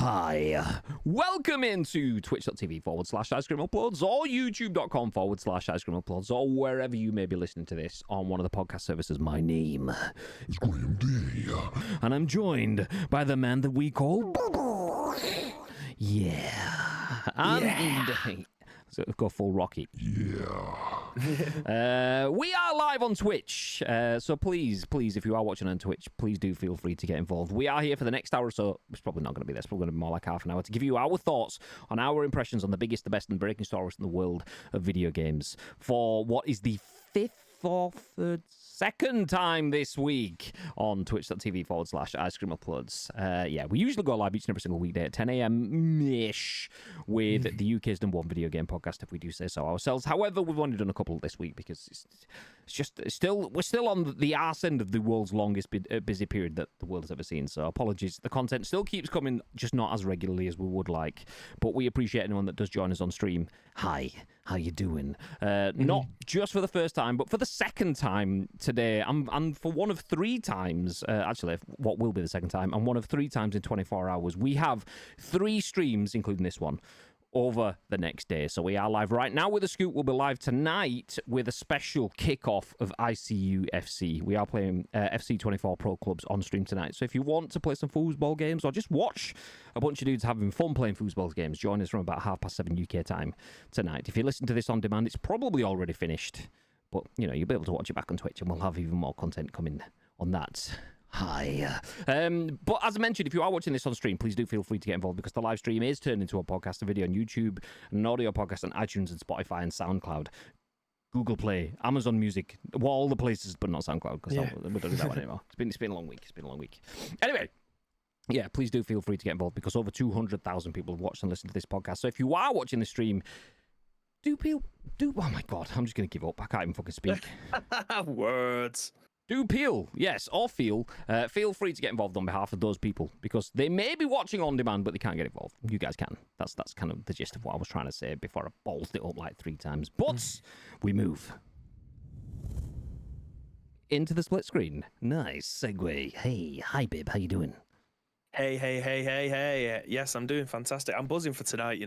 Hi, welcome into twitch.tv/Ice Cream Uploads or youtube.com/Ice Cream Uploads or wherever you may be listening to this on one of the podcast services. My name is Graham D. And I'm joined by the man that we call and so go full Rocky. We are live on Twitch, so please, if you are watching on Twitch, please do feel free to get involved. We are here for the next hour or so. It's probably not going to be this. It's probably going to be more like half an hour to give you our thoughts on our impressions on the biggest, the best, and breaking stories in the world of video games for what is the second time this week on twitch.tv/Ice Cream Uploads. We usually go live each and every single weekday at 10 a.m.-ish with the UK's #1 video game podcast, if we do say so ourselves. However, we've only done a couple this week because we're still on the arse end of the world's longest busy period that the world has ever seen. So apologies. The content still keeps coming, just not as regularly as we would like. But we appreciate anyone that does join us on stream. Hi, how you doing? Not just for the first time, but for the second time today. And for one of three times, actually, what will be the second time, and one of three times in 24 hours, we have 3 streams, including this one, over the next day. So we are live right now with a scoop. We'll be live tonight with a special kickoff of ICU FC. We are playing FC24 Pro Clubs on stream tonight. So if you want to play some foosball games or just watch a bunch of dudes having fun playing foosball games, join us from about 7:30 UK time tonight. If you listen to this on demand, it's probably already finished. But, you'll be able to watch it back on Twitch, and we'll have even more content coming on that. Hi. But as I mentioned, if you are watching this on stream, please do feel free to get involved because the live stream is turned into a podcast, a video on YouTube, an audio podcast on iTunes and Spotify and SoundCloud, Google Play, Amazon Music, all the places, but not SoundCloud because we don't do that one anymore. It's been a long week. Anyway. Yeah, please do feel free to get involved because over 200,000 people have watched and listened to this podcast. So if you are watching the stream, oh my god, I'm just going to give up. I can't even fucking speak. Words. Do feel free to get involved on behalf of those people because they may be watching on demand, but they can't get involved. You guys can. That's kind of the gist of what I was trying to say before I ballsed it up like 3 times. But we move into the split screen. Nice segue. Hey, hi, babe. How you doing? Hey. Yes, I'm doing fantastic. I'm buzzing for tonight,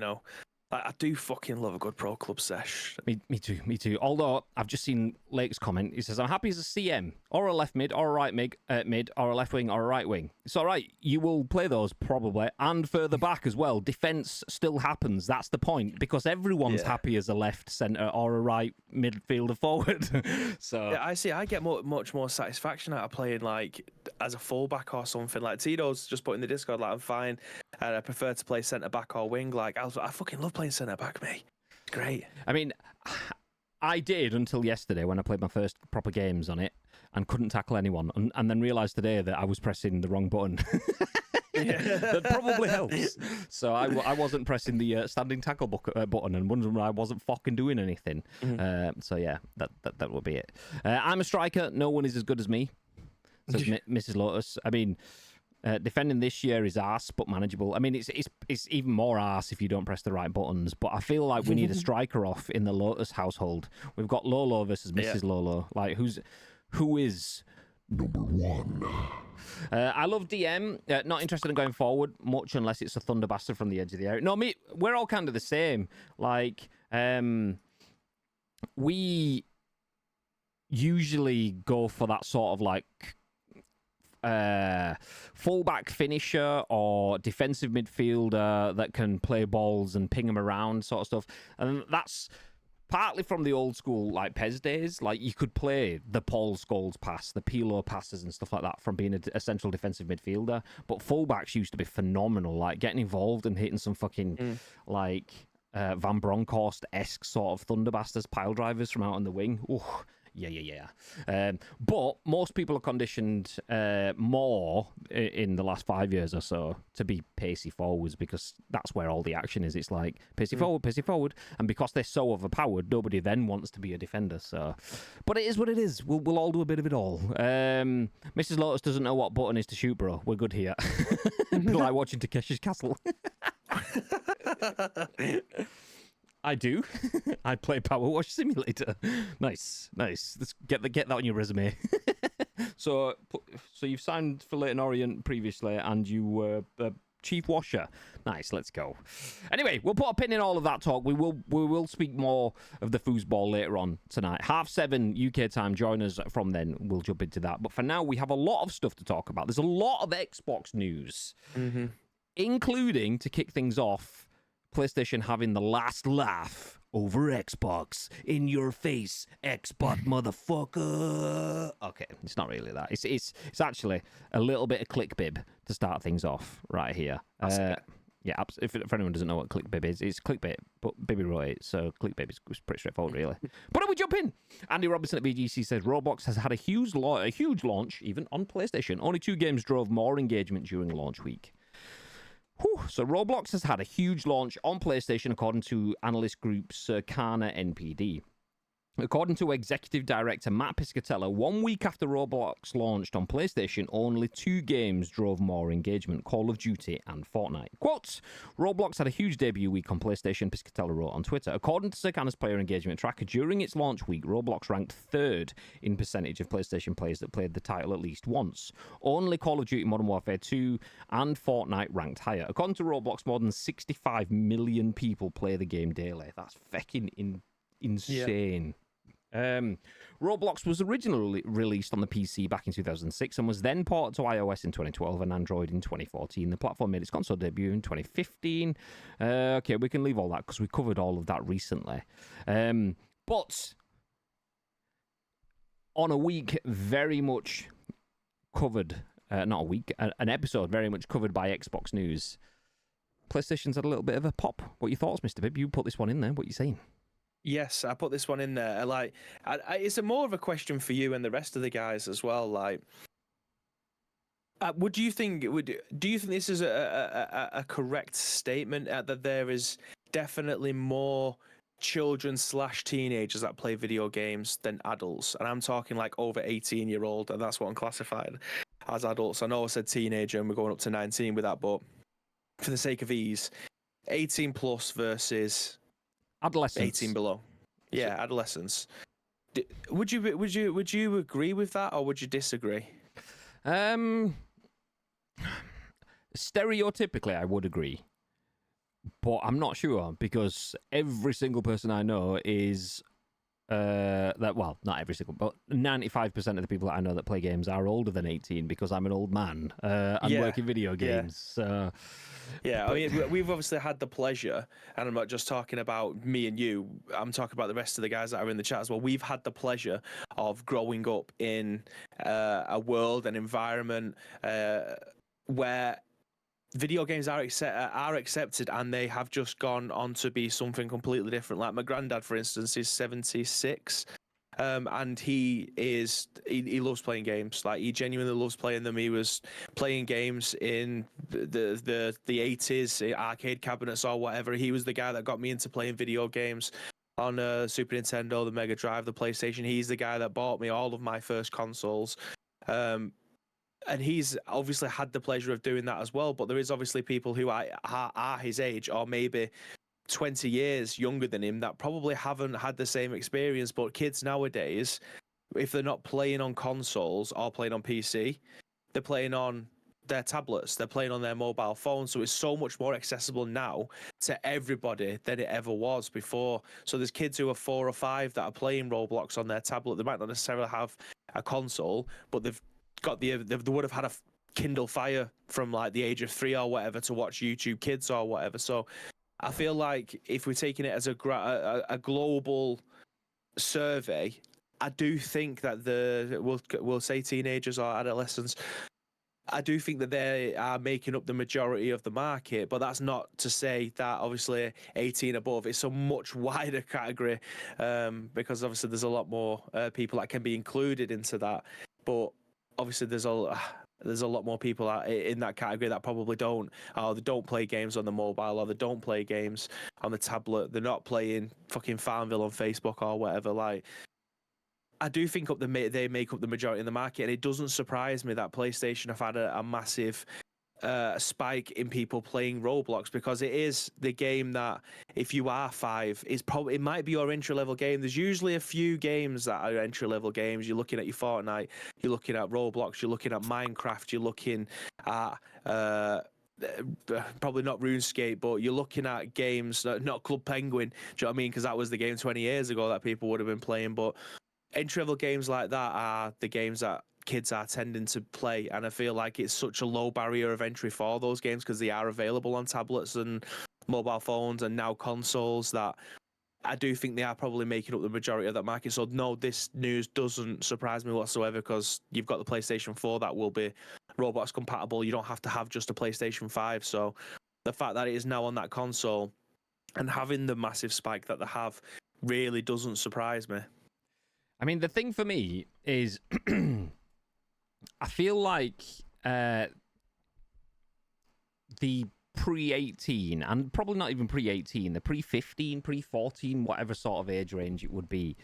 I do fucking love a good pro club sesh. Me too. Although, I've just seen Lake's comment. He says, I'm happy as a CM, or a left mid, or a right mid, or a left wing, or a right wing. It's all right. You will play those, probably, and further back as well. Defence still happens. That's the point, because everyone's happy as a left centre or a right midfielder forward. So yeah, I see. I get much more satisfaction out of playing, as a fullback or something. Like, Tito's just put in the Discord, I'm fine. And I prefer to play centre-back or wing. I fucking love playing centre-back, mate. It's great. I mean, I did until yesterday when I played my first proper games on it and couldn't tackle anyone. And then realised today that I was pressing the wrong button. That probably helps. So I wasn't pressing the standing tackle button and wondering why I wasn't fucking doing anything. So yeah, that will be it. I'm a striker. No one is as good as me, says Mrs. Lotus. I mean... defending this year is arse, but manageable. I mean, it's even more arse if you don't press the right buttons. But I feel like we need a striker off in the Lotus household. We've got Lolo versus Mrs. Lolo. Who is number 1? I love DM. Not interested in going forward much unless it's a thunder bastard from the edge of the area. No, we're all kind of the same. We usually go for that sort of fullback finisher or defensive midfielder that can play balls and ping them around sort of stuff. And that's partly from the old school PES days. You could play the Paul Scholes pass, the Pilo passes and stuff like that from being a central defensive midfielder. But fullbacks used to be phenomenal, getting involved and hitting some fucking Van Bronckhorst-esque sort of thunderbusters, pile drivers from out on the wing. Ooh. Yeah. But most people are conditioned more in the last 5 years or so to be pacey forwards because that's where all the action is. It's pacey forward. And because they're so overpowered, nobody then wants to be a defender. So, but it is what it is. We'll all do a bit of it all. Mrs. Lotus doesn't know what button is to shoot, bro. We're good here. Like watching Takeshi's Castle. I do. I play Power Wash Simulator. Nice. Let's get that on your resume. So you've signed for Leyton Orient previously, and you were Chief Washer. Nice, let's go. Anyway, we'll put a pin in all of that talk. We will speak more of the foosball later on tonight. 7:30 UK time. Join us from then. We'll jump into that. But for now, we have a lot of stuff to talk about. There's a lot of Xbox news, including, to kick things off, PlayStation having the last laugh over Xbox. In your face, Xbox motherfucker. Okay, it's not really that. It's actually a little bit of clickbib to start things off right here. Yeah, if anyone doesn't know what clickbib is, it's clickbait, but Bibby wrote it, so clickbait is pretty straightforward, really. But then we jump in. Andy Robinson at BGC says Roblox has had a huge launch, even on PlayStation. Only 2 games drove more engagement during launch week. So Roblox has had a huge launch on PlayStation, according to analyst group Circana NPD. According to Executive Director Matt Piscatella, 1 week after Roblox launched on PlayStation, only 2 games drove more engagement, Call of Duty and Fortnite. Quote, Roblox had a huge debut week on PlayStation, Piscatella wrote on Twitter. According to Circana's player engagement tracker, during its launch week, Roblox ranked 3rd in percentage of PlayStation players that played the title at least once. Only Call of Duty Modern Warfare 2 and Fortnite ranked higher. According to Roblox, more than 65 million people play the game daily. That's fucking insane. Yeah. Roblox was originally released on the PC back in 2006 and was then ported to iOS in 2012 and Android in 2014. The platform made its console debut in 2015. Okay, we can leave all that because we covered all of that recently. But on a week very much covered, not a week, an episode very much covered by Xbox news, PlayStation's had a little bit of a pop. What are your thoughts, Mr. Bibb? You put this one in there. What are you saying? Yes, I put this one in there. It's more of a question for you and the rest of the guys as well. Like, do you think this is a correct statement that there is definitely more children/teenagers that play video games than adults? And I'm talking like over 18-year-old, and that's what I'm classifying as adults. I know I said teenager, and we're going up to 19 with that, but for the sake of ease, 18 plus versus adolescents, 18 below. Yeah, adolescents. Would you agree with that, or would you disagree? Stereotypically, I would agree, but I'm not sure because every single person I know is not every single, but 95% of the people that I know that play games are older than 18 because I'm an old man and work in video games. So. Yeah, I mean, we've obviously had the pleasure, and I'm not just talking about me and you, I'm talking about the rest of the guys that are in the chat as well. We've had the pleasure of growing up in a world, an environment where video games are accepted, and they have just gone on to be something completely different. Like my granddad, for instance, is 76. And he loves playing games. Like, he genuinely loves playing them. He was playing games in the 80s, arcade cabinets or whatever. He was the guy that got me into playing video games on Super Nintendo, the Mega Drive, the PlayStation. He's the guy that bought me all of my first consoles. And he's obviously had the pleasure of doing that as well. But there is obviously people who are his age, or maybe 20 years younger than him, that probably haven't had the same experience. But kids nowadays, if they're not playing on consoles or playing on PC, they're playing on their tablets, they're playing on their mobile phones. So it's so much more accessible now to everybody than it ever was before. So there's kids who are 4 or 5 that are playing Roblox on their tablet. They might not necessarily have a console, but they would have had a Kindle Fire from like the age of 3 or whatever to watch YouTube Kids or whatever. So I feel like if we're taking it as a global survey, I do think that we'll say teenagers or adolescents, I do think that they are making up the majority of the market. But that's not to say that obviously 18 above, it's a much wider category, because obviously there's a lot more people that can be included into that. But obviously there's a lot more people in that category that probably don't play games on the mobile, or they don't play games on the tablet. They're not playing fucking Farmville on Facebook or whatever. Like, I do think they make up the majority of the market, and it doesn't surprise me that PlayStation have had a massive spike in people playing Roblox, because it is the game that, if you are 5, it might be your entry level game. There's usually a few games that are entry level games. You're looking at your Fortnite, you're looking at Roblox, you're looking at Minecraft, you're looking at probably not RuneScape, but you're looking at games, not Club Penguin. Do you know what I mean? Because that was the game 20 years ago that people would have been playing. But entry-level games like that are the games that kids are tending to play, and I feel like it's such a low barrier of entry for those games because they are available on tablets and mobile phones and now consoles, that I do think they are probably making up the majority of that market. So no, this news doesn't surprise me whatsoever, because you've got the PlayStation 4 that will be Roblox compatible. You don't have to have just a PlayStation 5. So the fact that it is now on that console and having the massive spike that they have really doesn't surprise me. I mean, the thing for me is I feel like the pre-18, and probably not even pre-18, the pre-15, pre-14, whatever sort of age range it would be,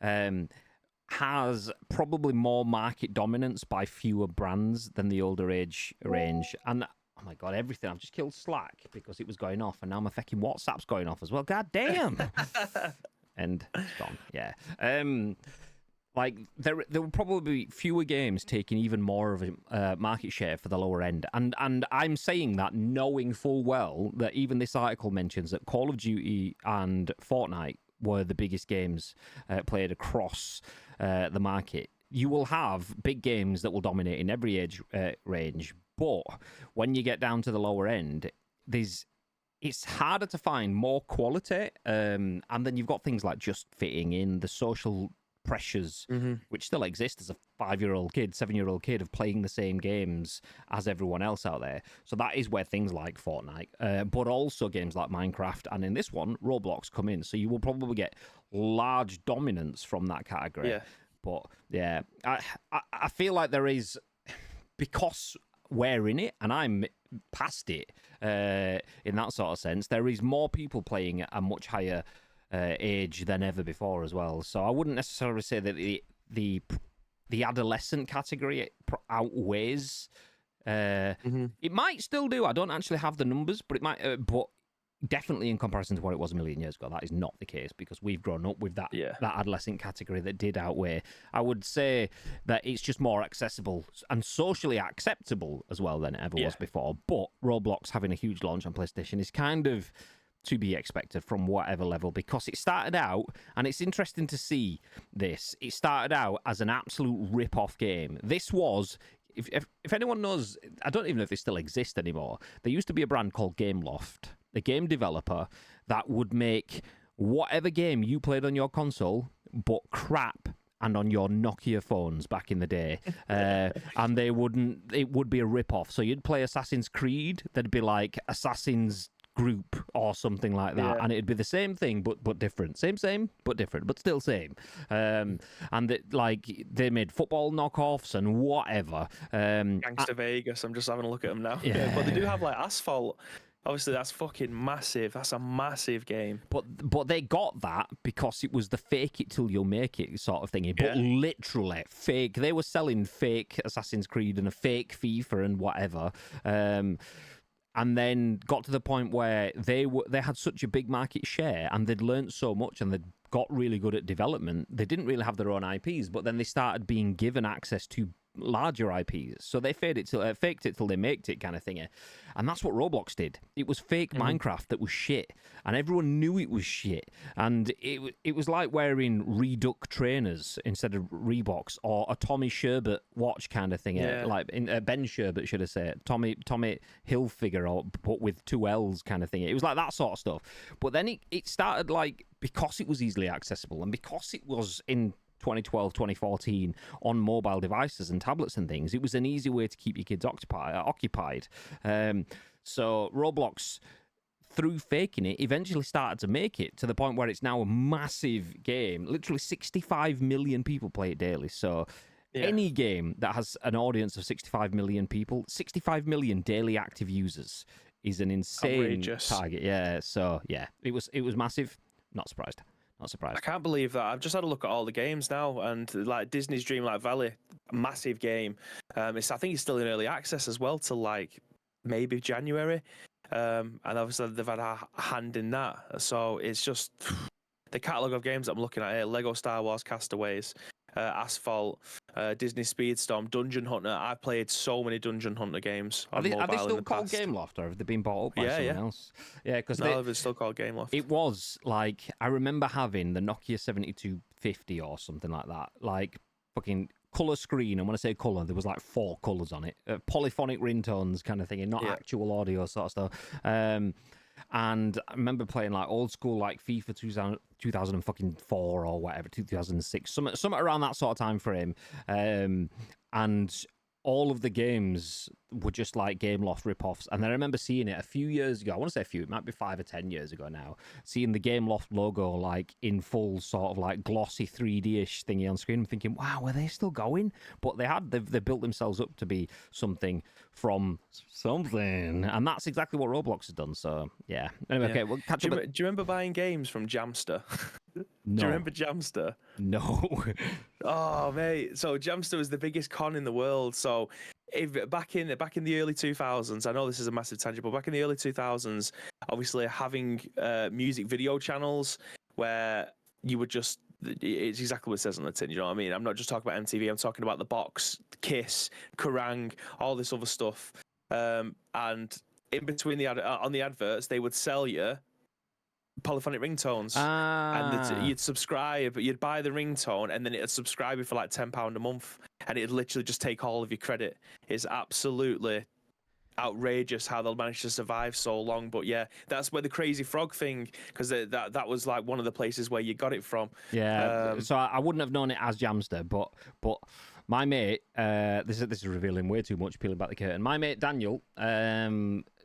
has probably more market dominance by fewer brands than the older age range. And oh my god, everything. I've just killed Slack because it was going off, and now my fucking WhatsApp's going off as well. God damn. And it's gone. Yeah. Like there will probably be fewer games taking even more of a market share for the lower end, and I'm saying that knowing full well that even this article mentions that Call of Duty and Fortnite were the biggest games played across the market. You will have big games that will dominate in every age range, but when you get down to the lower end, it's harder to find more quality, and then you've got things like just fitting in, the social pressures, which still exist as a 5-year-old kid, 7-year-old kid, of playing the same games as everyone else out there. So that is where things like Fortnite, but also games like Minecraft, and in this one, Roblox, come in. So you will probably get large dominance from that category. Yeah. But yeah, I feel like there is, because we're in it and I'm past it, in that sort of sense, there is more people playing at a much higher age than ever before as well. So I wouldn't necessarily say that the adolescent category outweighs. It might still do. I don't actually have the numbers, but it might. But definitely in comparison to what it was a million years ago, that is not the case, because we've grown up with that adolescent category that did outweigh. I would say that it's just more accessible and socially acceptable as well than it ever was before. But Roblox having a huge launch on PlayStation is kind of to be expected from whatever level, because it started out, and it's interesting to see this, it started out as an absolute rip-off game. This was, if anyone knows, I don't even know if they still exist anymore, there used to be a brand called Gameloft, a game developer that would make whatever game you played on your console, but crap, and on your Nokia phones back in the day, and it would be a rip-off. So you'd play Assassin's Creed, there'd be like Assassin's Group or something like that, and it'd be the same thing but different, same but different, but still same. And they made football knockoffs and whatever. Gangster Vegas, I'm just having a look at them now. But they do have like Asphalt. Obviously, that's fucking massive. That's a massive game. But they got that because it was the fake it till you'll make it sort of thing. But literally fake. They were selling fake Assassin's Creed and a fake FIFA and whatever. And then got to the point where they had such a big market share, and they'd learned so much, and they'd got really good at development. They didn't really have their own IPs, but then they started being given access to larger IPs. So they faked it till they maked it, kind of thing. And that's what Roblox did. It was fake Minecraft that was shit, and everyone knew it was shit. And it was like wearing Reduc trainers instead of Reeboks, or a Tommy Sherbert watch kind of thing. Like Ben Sherbert, should I say? Tommy Hilfiger, but with 2 L's kind of thing. It was like that sort of stuff. But then it started, like, because it was easily accessible, and because it was in 2012, 2014 on mobile devices and tablets and things, it was an easy way to keep your kids occupied. So Roblox, through faking it, eventually started to make it to the point where it's now a massive game. Literally 65 million people play it daily. So any game that has an audience of 65 million people, 65 million daily active users, is an insane outrageous target. Yeah. So yeah, it was massive. Not surprised. Not surprised. I can't believe that. I've just had a look at all the games now, and like Disney's Dreamlight Valley, massive game. I think it's still in early access as well till like maybe January. And obviously they've had a hand in that. So it's just the catalogue of games that I'm looking at here: Lego Star Wars Castaways, Asphalt, Disney Speedstorm, Dungeon Hunter. I've played so many Dungeon Hunter games on mobile Are they in still the called past. Gameloft, or have they been bought up by someone else? Yeah, because it's still called Gameloft. it was like, I remember having the Nokia 7250 or something like that, like fucking color screen, and when I say color, there was like 4 colors on it, polyphonic ringtones kind of thing, and not actual audio sort of stuff. And I remember playing like old school, like FIFA 2004 or whatever, 2006, something around that sort of time frame. And all of the games were just like Gameloft rip-offs. And then I remember seeing it a few years ago. I want to say a few, it might be 5 or 10 years ago now. Seeing the Gameloft logo like in full sort of like glossy 3D-ish thingy on screen. I'm thinking, wow, were they still going? But they built themselves up to be something from something. And that's exactly what Roblox has done. So, yeah. Anyway, okay, we'll catch up. Do you remember buying games from Jamster? No. Do you remember Jamster? No. Oh, mate. So Jamster was the biggest con in the world. So back in the early 2000s, I know this is a massive tangent, but back in the early 2000s, obviously having music video channels where you would just, it's exactly what it says on the tin, you know what I mean? I'm not just talking about MTV, I'm talking about The Box, Kiss, Kerrang, all this other stuff. And in between on the adverts, they would sell you polyphonic ringtones, and you'd subscribe, you'd buy the ringtone, and then it'd subscribe you for like £10 a month, and it'd literally just take all of your credit. It's absolutely outrageous how they'll manage to survive so long. But yeah, that's where the Crazy Frog thing, because that was like one of the places where you got it from. Yeah, so I wouldn't have known it as Jamster, but my mate, this is revealing way too much, peeling back the curtain. My mate Daniel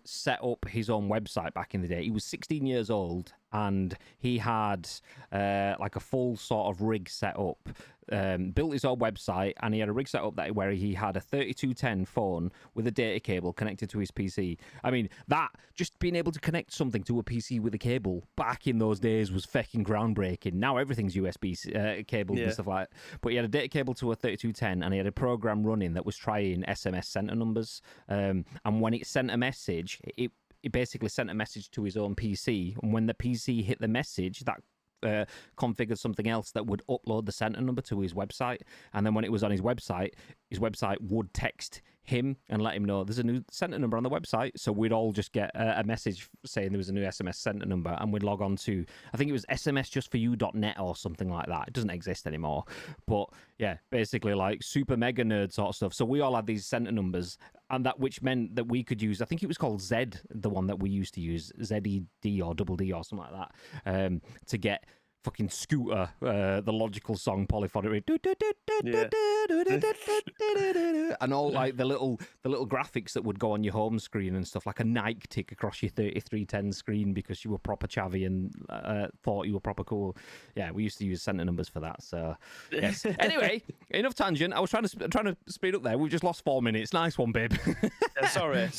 set up his own website back in the day. He was 16 years old, and he had like a full sort of rig set up. Built his own website, and he had a rig set up where he had a 3210 phone with a data cable connected to his PC. I mean, that just being able to connect something to a PC with a cable back in those days was fucking groundbreaking. Now everything's USB cabled and stuff like that. But he had a data cable to a 3210, and he had a program running that was trying SMS center numbers. And when it sent a message, it basically sent a message to his own PC, and when the PC hit the message, that configured something else that would upload the center number to his website, and then when it was on his website would text him and let him know there's a new center number on the website. So we'd all just get a message saying there was a new SMS center number, and we'd log on to, I think it was smsjustforyou.net or something like that. It doesn't exist anymore, but yeah, basically like super mega nerd sort of stuff. So we all had these center numbers, and that which meant that we could use, I think it was called Z, the one that we used to use, ZED or double D or something like that, to get fucking Scooter, the logical song polyphonic, and all like the little graphics that would go on your home screen and stuff, like a Nike tick across your 3310 screen because you were proper chavvy and thought you were proper cool. Yeah, we used to use center numbers for that. So yes. Anyway, enough tangent. I was trying to speed up there. We've just lost 4 minutes. Nice one, babe. Sorry.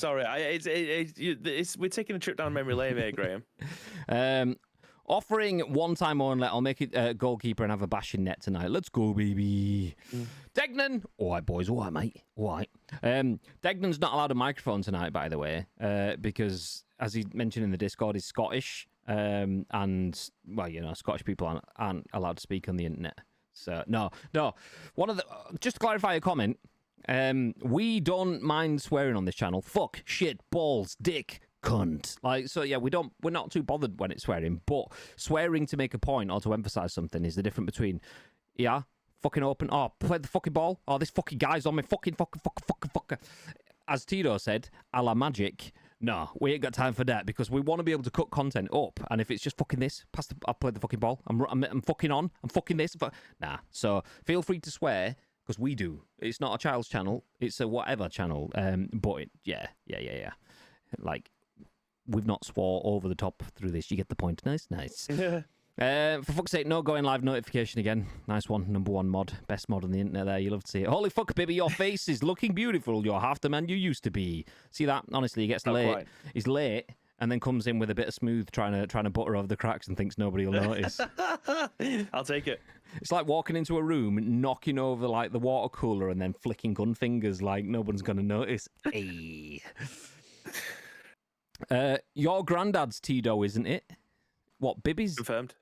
We're taking a trip down memory lane here, Graham. Offering one time only, I'll make it goalkeeper and have a bashing net tonight. Let's go, baby. Degnan. All right, boys. All right, mate. All right. Degnan's not allowed a microphone tonight, by the way, because, as he mentioned in the Discord, he's Scottish. And, well, you know, Scottish people aren't allowed to speak on the internet. So, no. Just to clarify a comment, we don't mind swearing on this channel. Fuck, shit, balls, dick, cunt. Like, so yeah, we're not too bothered when it's swearing, but swearing to make a point or to emphasize something is the difference between, yeah, fucking open, oh, play the fucking ball, oh, this fucking guy's on me, fucking. As Tito said, a la magic, no, we ain't got time for that, because we want to be able to cut content up, and if it's just fucking this, I'll play the fucking ball, I'm fucking on, I'm fucking this, nah, so feel free to swear, because we do. It's not a child's channel, it's a whatever channel, but yeah. Like, we've not swore over the top through this. You get the point. Nice. For fuck's sake, no going live notification again. Nice one. Number 1 mod. Best mod on the internet there. You love to see it. Holy fuck, baby, your face is looking beautiful. You're half the man you used to be. See that? Honestly, he gets late. Quite. He's late and then comes in with a bit of smooth trying to butter over the cracks and thinks nobody will notice. I'll take it. It's like walking into a room, knocking over like the water cooler and then flicking gun fingers like no one's going to notice. Hey. Your granddad's Tito, isn't it? What, Bibby's? Confirmed.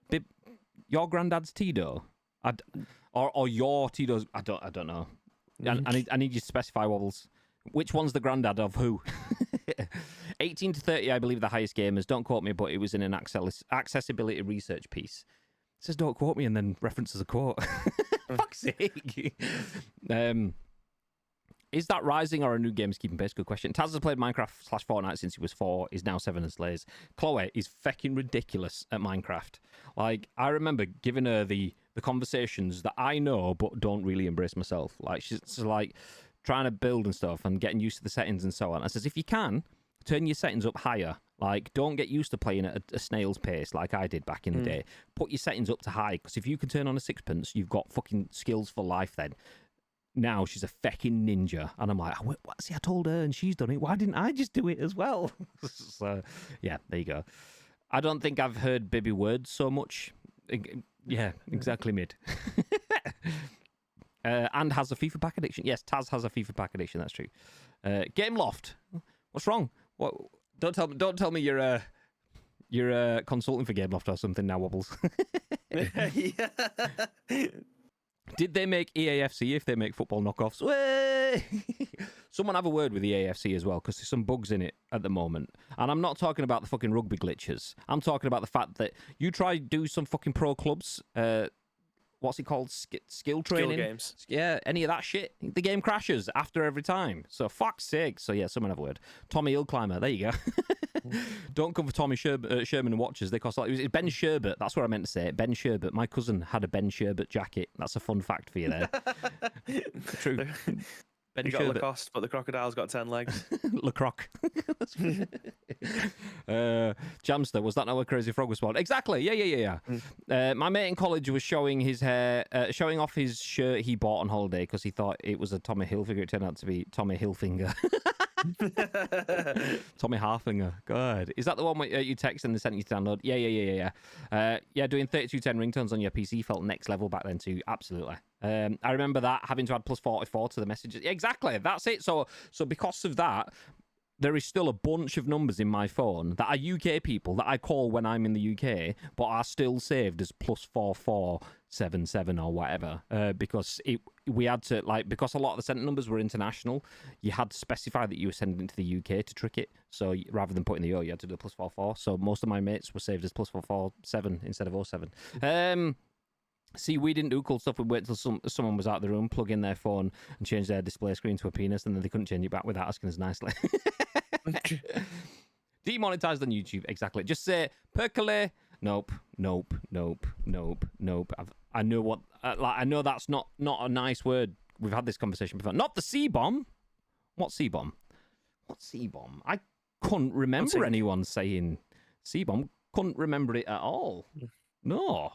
Your granddad's Tito? Or your Tito's? I don't know. I need you to specify, Wobbles. Which one's the granddad of who? 18 to 30, I believe, the highest gamers. Don't quote me, but it was in an accessibility research piece. It says don't quote me and then references a quote. Fuck's sake. Is that rising or a new game's keeping pace? Good question. Taz has played Minecraft/Fortnite since he was 4. He's now 7 and slays. Chloe is fucking ridiculous at Minecraft. Like, I remember giving her the conversations that I know but don't really embrace myself. Like, she's like trying to build and stuff and getting used to the settings and so on. I says, if you can, turn your settings up higher. Like, don't get used to playing at a snail's pace like I did back in the day. Put your settings up to high, because if you can turn on a sixpence, you've got fucking skills for life then. Now she's a fucking ninja. And I'm like, see, I told her and she's done it. Why didn't I just do it as well? So, yeah, there you go. I don't think I've heard baby words so much. Yeah, exactly mid. And has a FIFA pack addiction. Yes, Taz has a FIFA pack addiction. That's true. Game Loft. What's wrong? What? Don't tell me you're consulting for Game Loft or something now, Wobbles. Yeah. Did they make EAFC if they make football knockoffs? Way! Someone have a word with the EAFC as well, because there's some bugs in it at the moment. And I'm not talking about the fucking rugby glitches. I'm talking about the fact that you try to do some fucking pro clubs, what's it called? Skill training? Skill games. Yeah, any of that shit. The game crashes after every time. So fuck's sake. So yeah, someone have a word. Tommy Hillclimber, there you go. Don't come for Tommy Sherman watches. They cost like, it was Ben Sherbert. That's what I meant to say. Ben Sherbert. My cousin had a Ben Sherbert jacket. That's a fun fact for you there. True. Ben You got Sherbert. Lacoste, but the crocodile's got 10 legs. Lacroc. Jamster, was that not where Crazy Frog was spawned? Exactly. Yeah. My mate in college was showing his hair, showing off his shirt he bought on holiday because he thought it was a Tommy Hilfiger. It turned out to be Tommy Hilfinger. Tommy Harfinger. God. Is that the one where you text and they sent you to download? Yeah. Doing 3210 ringtones on your PC felt next level back then too. Absolutely. I remember that, having to add plus 44 to the messages. Exactly. That's it. So because of that, there is still a bunch of numbers in my phone that are UK people that I call when I'm in the UK, but are still saved as plus 4477 or whatever. Because we had to, like, because a lot of the centre numbers were international, you had to specify that you were sending it to the UK to trick it. So rather than putting the O, you had to do a plus 44. So most of my mates were saved as plus 447 instead of 07. See, we didn't do cool stuff. We'd wait till someone was out of the room, plug in their phone, and change their display screen to a penis, and then they couldn't change it back without asking us nicely. Demonetized on YouTube, exactly. Just say, percolate. Nope. I know what. I know that's not a nice word. We've had this conversation before. Not the C-bomb. What C-bomb? I couldn't remember anyone saying C-bomb. Couldn't remember it at all. No.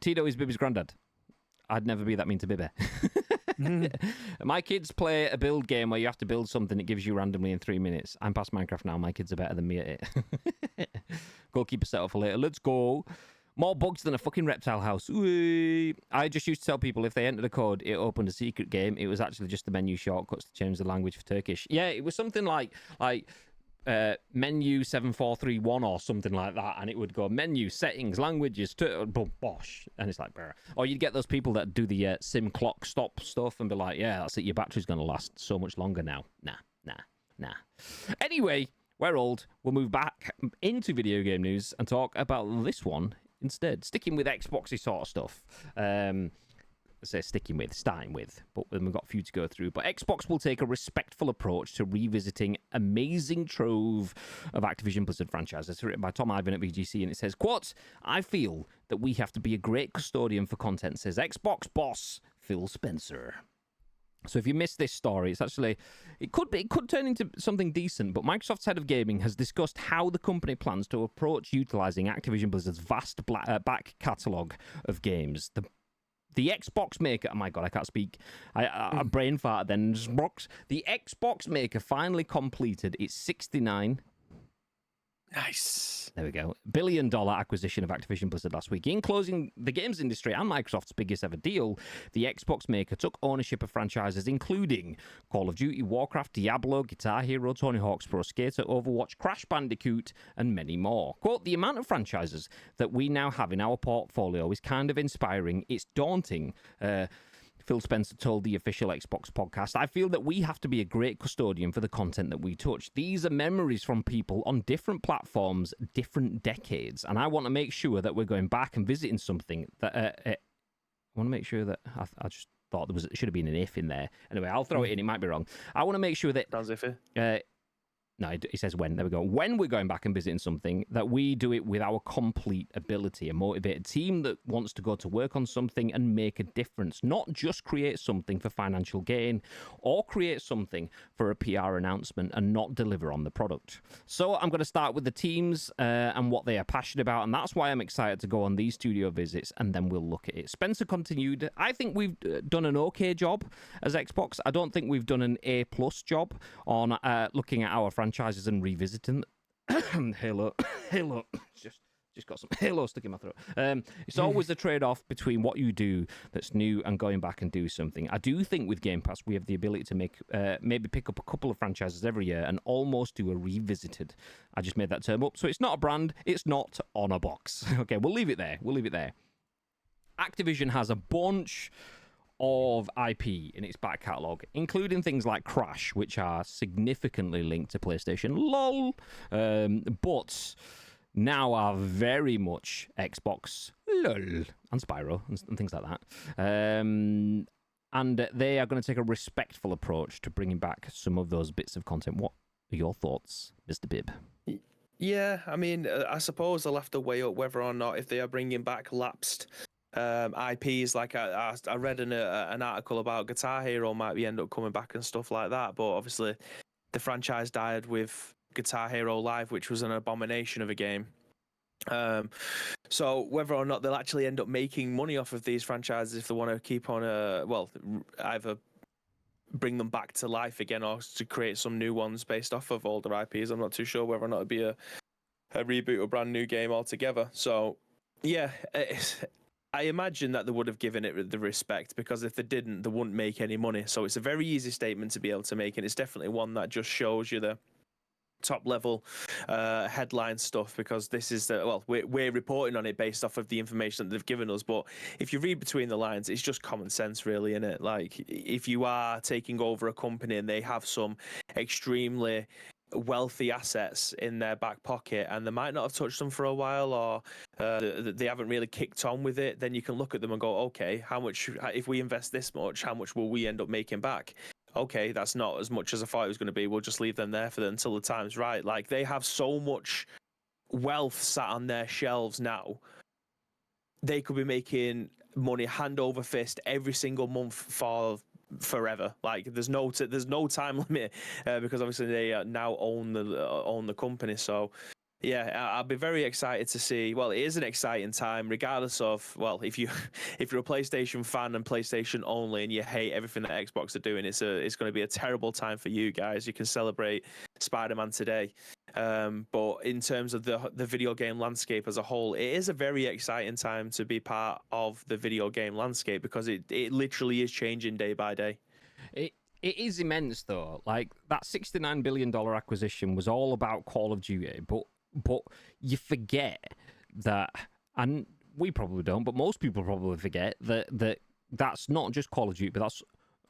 Tito is Bibby's granddad. I'd never be that mean to Bibby. My kids play a build game where you have to build something it gives you randomly in 3 minutes. I'm past Minecraft now. My kids are better than me at it. Goalkeeper set up for later. Let's go. More bugs than a fucking reptile house. Whee! I just used to tell people if they entered a code, it opened a secret game. It was actually just the menu shortcuts to change the language for Turkish. Yeah, it was something like menu 7431 or something like that, and it would go menu settings languages bosh, and it's like brr. Or you'd get those people that do the sim clock stop stuff and be like, yeah, that's it, your battery's gonna last so much longer now. Nah. Anyway, we're old. We'll move back into video game news and talk about this one instead, sticking with Xboxy sort of stuff. Starting with, but then we've got a few to go through. But Xbox will take a respectful approach to revisiting amazing trove of Activision Blizzard franchises. It's written by Tom Ivan at VGC, and it says, quote, I feel that we have to be a great custodian for content, says Xbox boss Phil Spencer. So if you missed this story, it's actually, it could turn into something decent, but Microsoft's head of gaming has discussed how the company plans to approach utilizing Activision Blizzard's vast back catalogue of games. The Xbox maker, oh my God, I can't speak. I brain farted then. The Xbox maker finally completed its 69. Nice. There we go. $1 billion acquisition of Activision Blizzard last week. In closing the games industry and Microsoft's biggest ever deal, the Xbox maker took ownership of franchises including Call of Duty, Warcraft, Diablo, Guitar Hero, Tony Hawk's Pro Skater, Overwatch, Crash Bandicoot, and many more. Quote, the amount of franchises that we now have in our portfolio is kind of inspiring. It's daunting. Phil Spencer told the official Xbox podcast, I feel that we have to be a great custodian for the content that we touch. These are memories from people on different platforms, different decades, and I want to make sure that we're going back and visiting something that... I want to make sure that... I just thought there should have been an if in there. Anyway, I'll throw it in. It might be wrong. I want to make sure that... Sounds iffy. No, it says when. There we go. When we're going back and visiting something, that we do it with our complete ability, a motivated team that wants to go to work on something and make a difference, not just create something for financial gain or create something for a PR announcement and not deliver on the product. So I'm going to start with the teams and what they are passionate about, and that's why I'm excited to go on these studio visits, and then we'll look at it. Spencer continued, I think we've done an okay job as Xbox. I don't think we've done an A+ job on looking at our franchises and revisiting Halo. Just got some Halo stuck in my throat. It's always a trade-off between what you do that's new and going back and do something. I do think with Game Pass we have the ability to make maybe pick up a couple of franchises every year and almost do a revisited. I just made that term up. So it's not a brand. It's not on a box. Okay, we'll leave it there. Activision has a bunch of IP in its back catalogue, including things like Crash, which are significantly linked to PlayStation, lol, but now are very much Xbox, lol, and Spyro, and things like that. And they are going to take a respectful approach to bringing back some of those bits of content. What are your thoughts, Mr. Bibb? Yeah, I mean, I suppose I'll have to weigh up whether or not if they are bringing back lapsed IPs. Like I read an article about Guitar Hero might end up coming back and stuff like that, but obviously the franchise died with Guitar Hero Live, which was an abomination of a game. So whether or not they'll actually end up making money off of these franchises, if they want to keep on either bring them back to life again or to create some new ones based off of older IPs, I'm not too sure whether or not it'd be a reboot or brand new game altogether. So yeah, I imagine that they would have given it the respect, because if they didn't, they wouldn't make any money. So it's a very easy statement to be able to make, and it's definitely one that just shows you the top level headline stuff, because this is we're reporting on it based off of the information that they've given us. But if you read between the lines, it's just common sense, really, isn't it? Like, if you are taking over a company and they have some extremely wealthy assets in their back pocket and they might not have touched them for a while, or they haven't really kicked on with it, then you can look at them and go, okay, how much, if we invest this much, how much will we end up making back? Okay, that's not as much as I thought it was going to be. We'll just leave them there for them until the time's right. Like, they have so much wealth sat on their shelves now. They could be making money hand over fist every single month for forever. Like, there's no time limit, because obviously they now own the company. So yeah, I'll be very excited to see. Well, it is an exciting time, regardless of, well, if you're a PlayStation fan and PlayStation only, and you hate everything that Xbox are doing, it's going to be a terrible time for you guys. You can celebrate Spider-Man today, but in terms of the video game landscape as a whole, it is a very exciting time to be part of the video game landscape, because it literally is changing day by day. It is immense, though. Like, that $69 billion acquisition was all about Call of Duty, but you forget that, and we probably don't, but most people probably forget that that's not just Call of Duty, but that's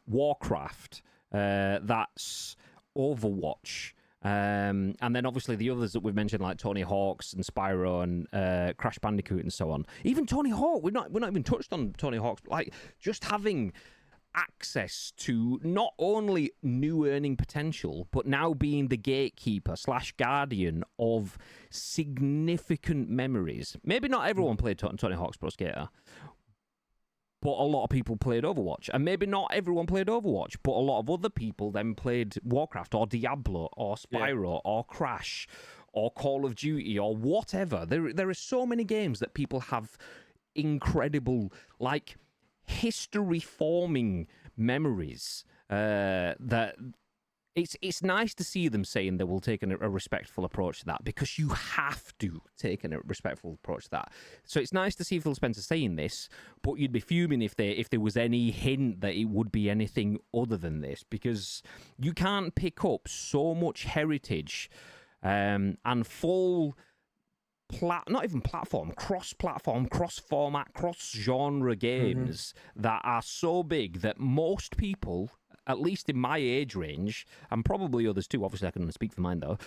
Warcraft, that's Overwatch, and then obviously the others that we've mentioned, like Tony Hawk's and Spyro and Crash Bandicoot and so on. Even Tony Hawk, we're not even touched on Tony Hawk's. Like, just having access to not only new earning potential, but now being the gatekeeper / guardian of significant memories. Maybe not everyone played Tony Hawk's Pro Skater, but a lot of people played Overwatch. And maybe not everyone played Overwatch, but a lot of other people then played Warcraft or Diablo or Spyro or Crash or Call of Duty or whatever. There are so many games that people have incredible, like, history-forming memories that it's nice to see them saying they will take a respectful approach to that, because you have to take a respectful approach to that. So it's nice to see Phil Spencer saying this, but you'd be fuming if there was any hint that it would be anything other than this, because you can't pick up so much heritage and full not even platform, cross-platform, cross-format, cross-genre games that are so big that most people, at least in my age range, and probably others too, obviously I can only speak for mine though,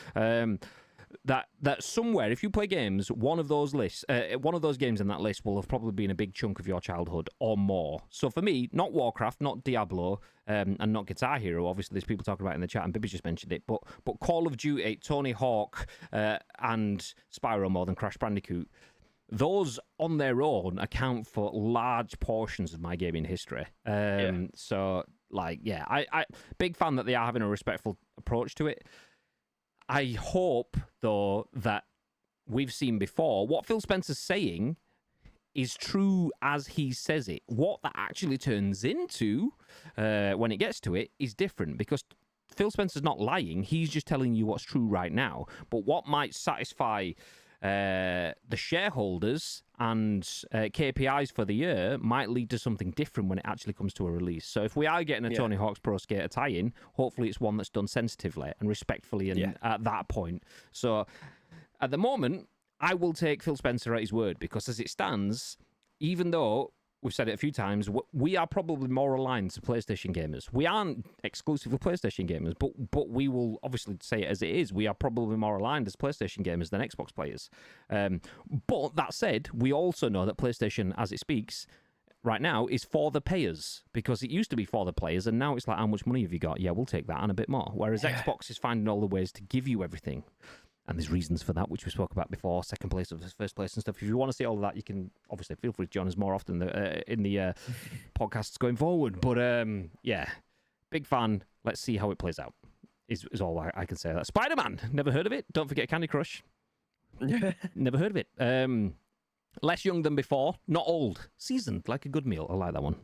that somewhere, if you play games, one of those games in that list will have probably been a big chunk of your childhood or more. So for me, not Warcraft, not Diablo, and not Guitar Hero. Obviously, there's people talking about it in the chat, and Bibby just mentioned it. But Call of Duty, Tony Hawk, and Spyro more than Crash Bandicoot. Those on their own account for large portions of my gaming history. So, I big fan that they are having a respectful approach to it. I hope, though, that we've seen before, what Phil Spencer's saying is true as he says it. What that actually turns into, when it gets to it, is different, because Phil Spencer's not lying. He's just telling you what's true right now. But what might satisfy the shareholders and KPIs for the year might lead to something different when it actually comes to a release. So if we are getting a Tony Hawk's Pro Skater tie-in, hopefully it's one that's done sensitively and respectfully and at that point. So at the moment, I will take Phil Spencer at his word, because as it stands, even though we've said it a few times, we are probably more aligned to PlayStation gamers. We aren't exclusively PlayStation gamers, but we will obviously say it as it is. We are probably more aligned as PlayStation gamers than Xbox players. But that said, we also know that PlayStation, as it speaks right now, is for the payers, because it used to be for the players, and now it's like, how much money have you got? Yeah, we'll take that and a bit more. Whereas Xbox is finding all the ways to give you everything. And there's reasons for that, which we spoke about before, second place versus first place and stuff. If you want to see all of that, you can obviously feel free to join us more often in the podcasts going forward. But big fan. Let's see how it plays out, is all I can say. That Spider-Man, never heard of it. Don't forget Candy Crush. Never heard of it. Less young than before, not old. Seasoned, like a good meal. I like that one.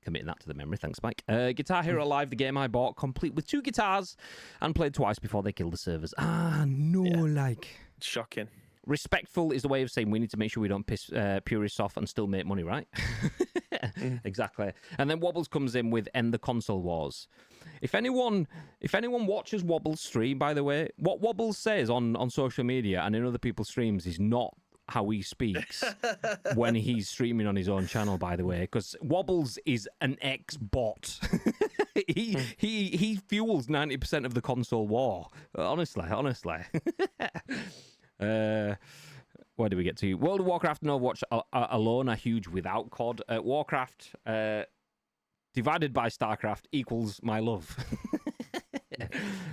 Committing that to the memory, thanks, Mike. Guitar Hero Live, the game I bought, complete with 2 guitars, and played twice before they killed the servers. Shocking. Respectful is the way of saying we need to make sure we don't piss purists off and still make money, right? Exactly. And then Wobbles comes in with End the Console Wars. If anyone watches Wobbles stream, by the way, what Wobbles says on social media and in other people's streams is not how he speaks when he's streaming on his own channel, by the way, because Wobbles is an ex-bot. he fuels 90% of the console war. Honestly. Where do we get to? World of Warcraft and Overwatch alone are huge without COD. Warcraft divided by StarCraft equals my love.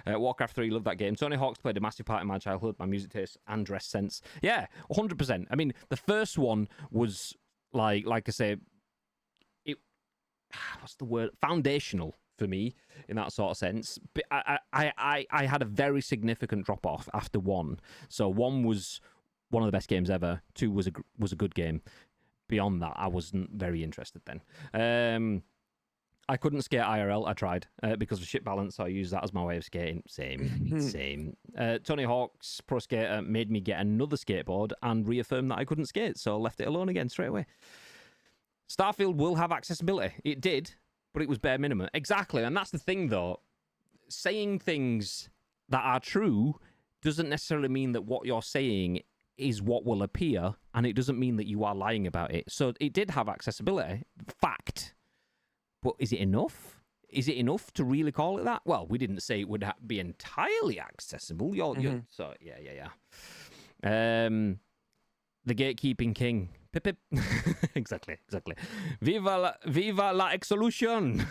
Warcraft 3, love that game. Tony Hawk's played a massive part in my childhood, my music taste and dress sense. Yeah, 100%. I mean, the first one was like I say, what's the word? Foundational for me in that sort of sense. But I had a very significant drop off after 1. So 1 was one of the best games ever. 2 was a good game. Beyond that, I wasn't very interested then. I couldn't skate IRL. I tried because of shit balance, so I used that as my way of skating. Same. Tony Hawk's Pro Skater made me get another skateboard and reaffirmed that I couldn't skate, so I left it alone again straight away. Starfield will have accessibility. It did, but it was bare minimum. Exactly, and that's the thing, though. Saying things that are true doesn't necessarily mean that what you're saying is what will appear, and it doesn't mean that you are lying about it. So it did have accessibility. Fact. But is it enough? Is it enough to really call it that? Well, we didn't say it would be entirely accessible. So, yeah. The gatekeeping king. Pip, pip. Exactly. Viva la Exolution.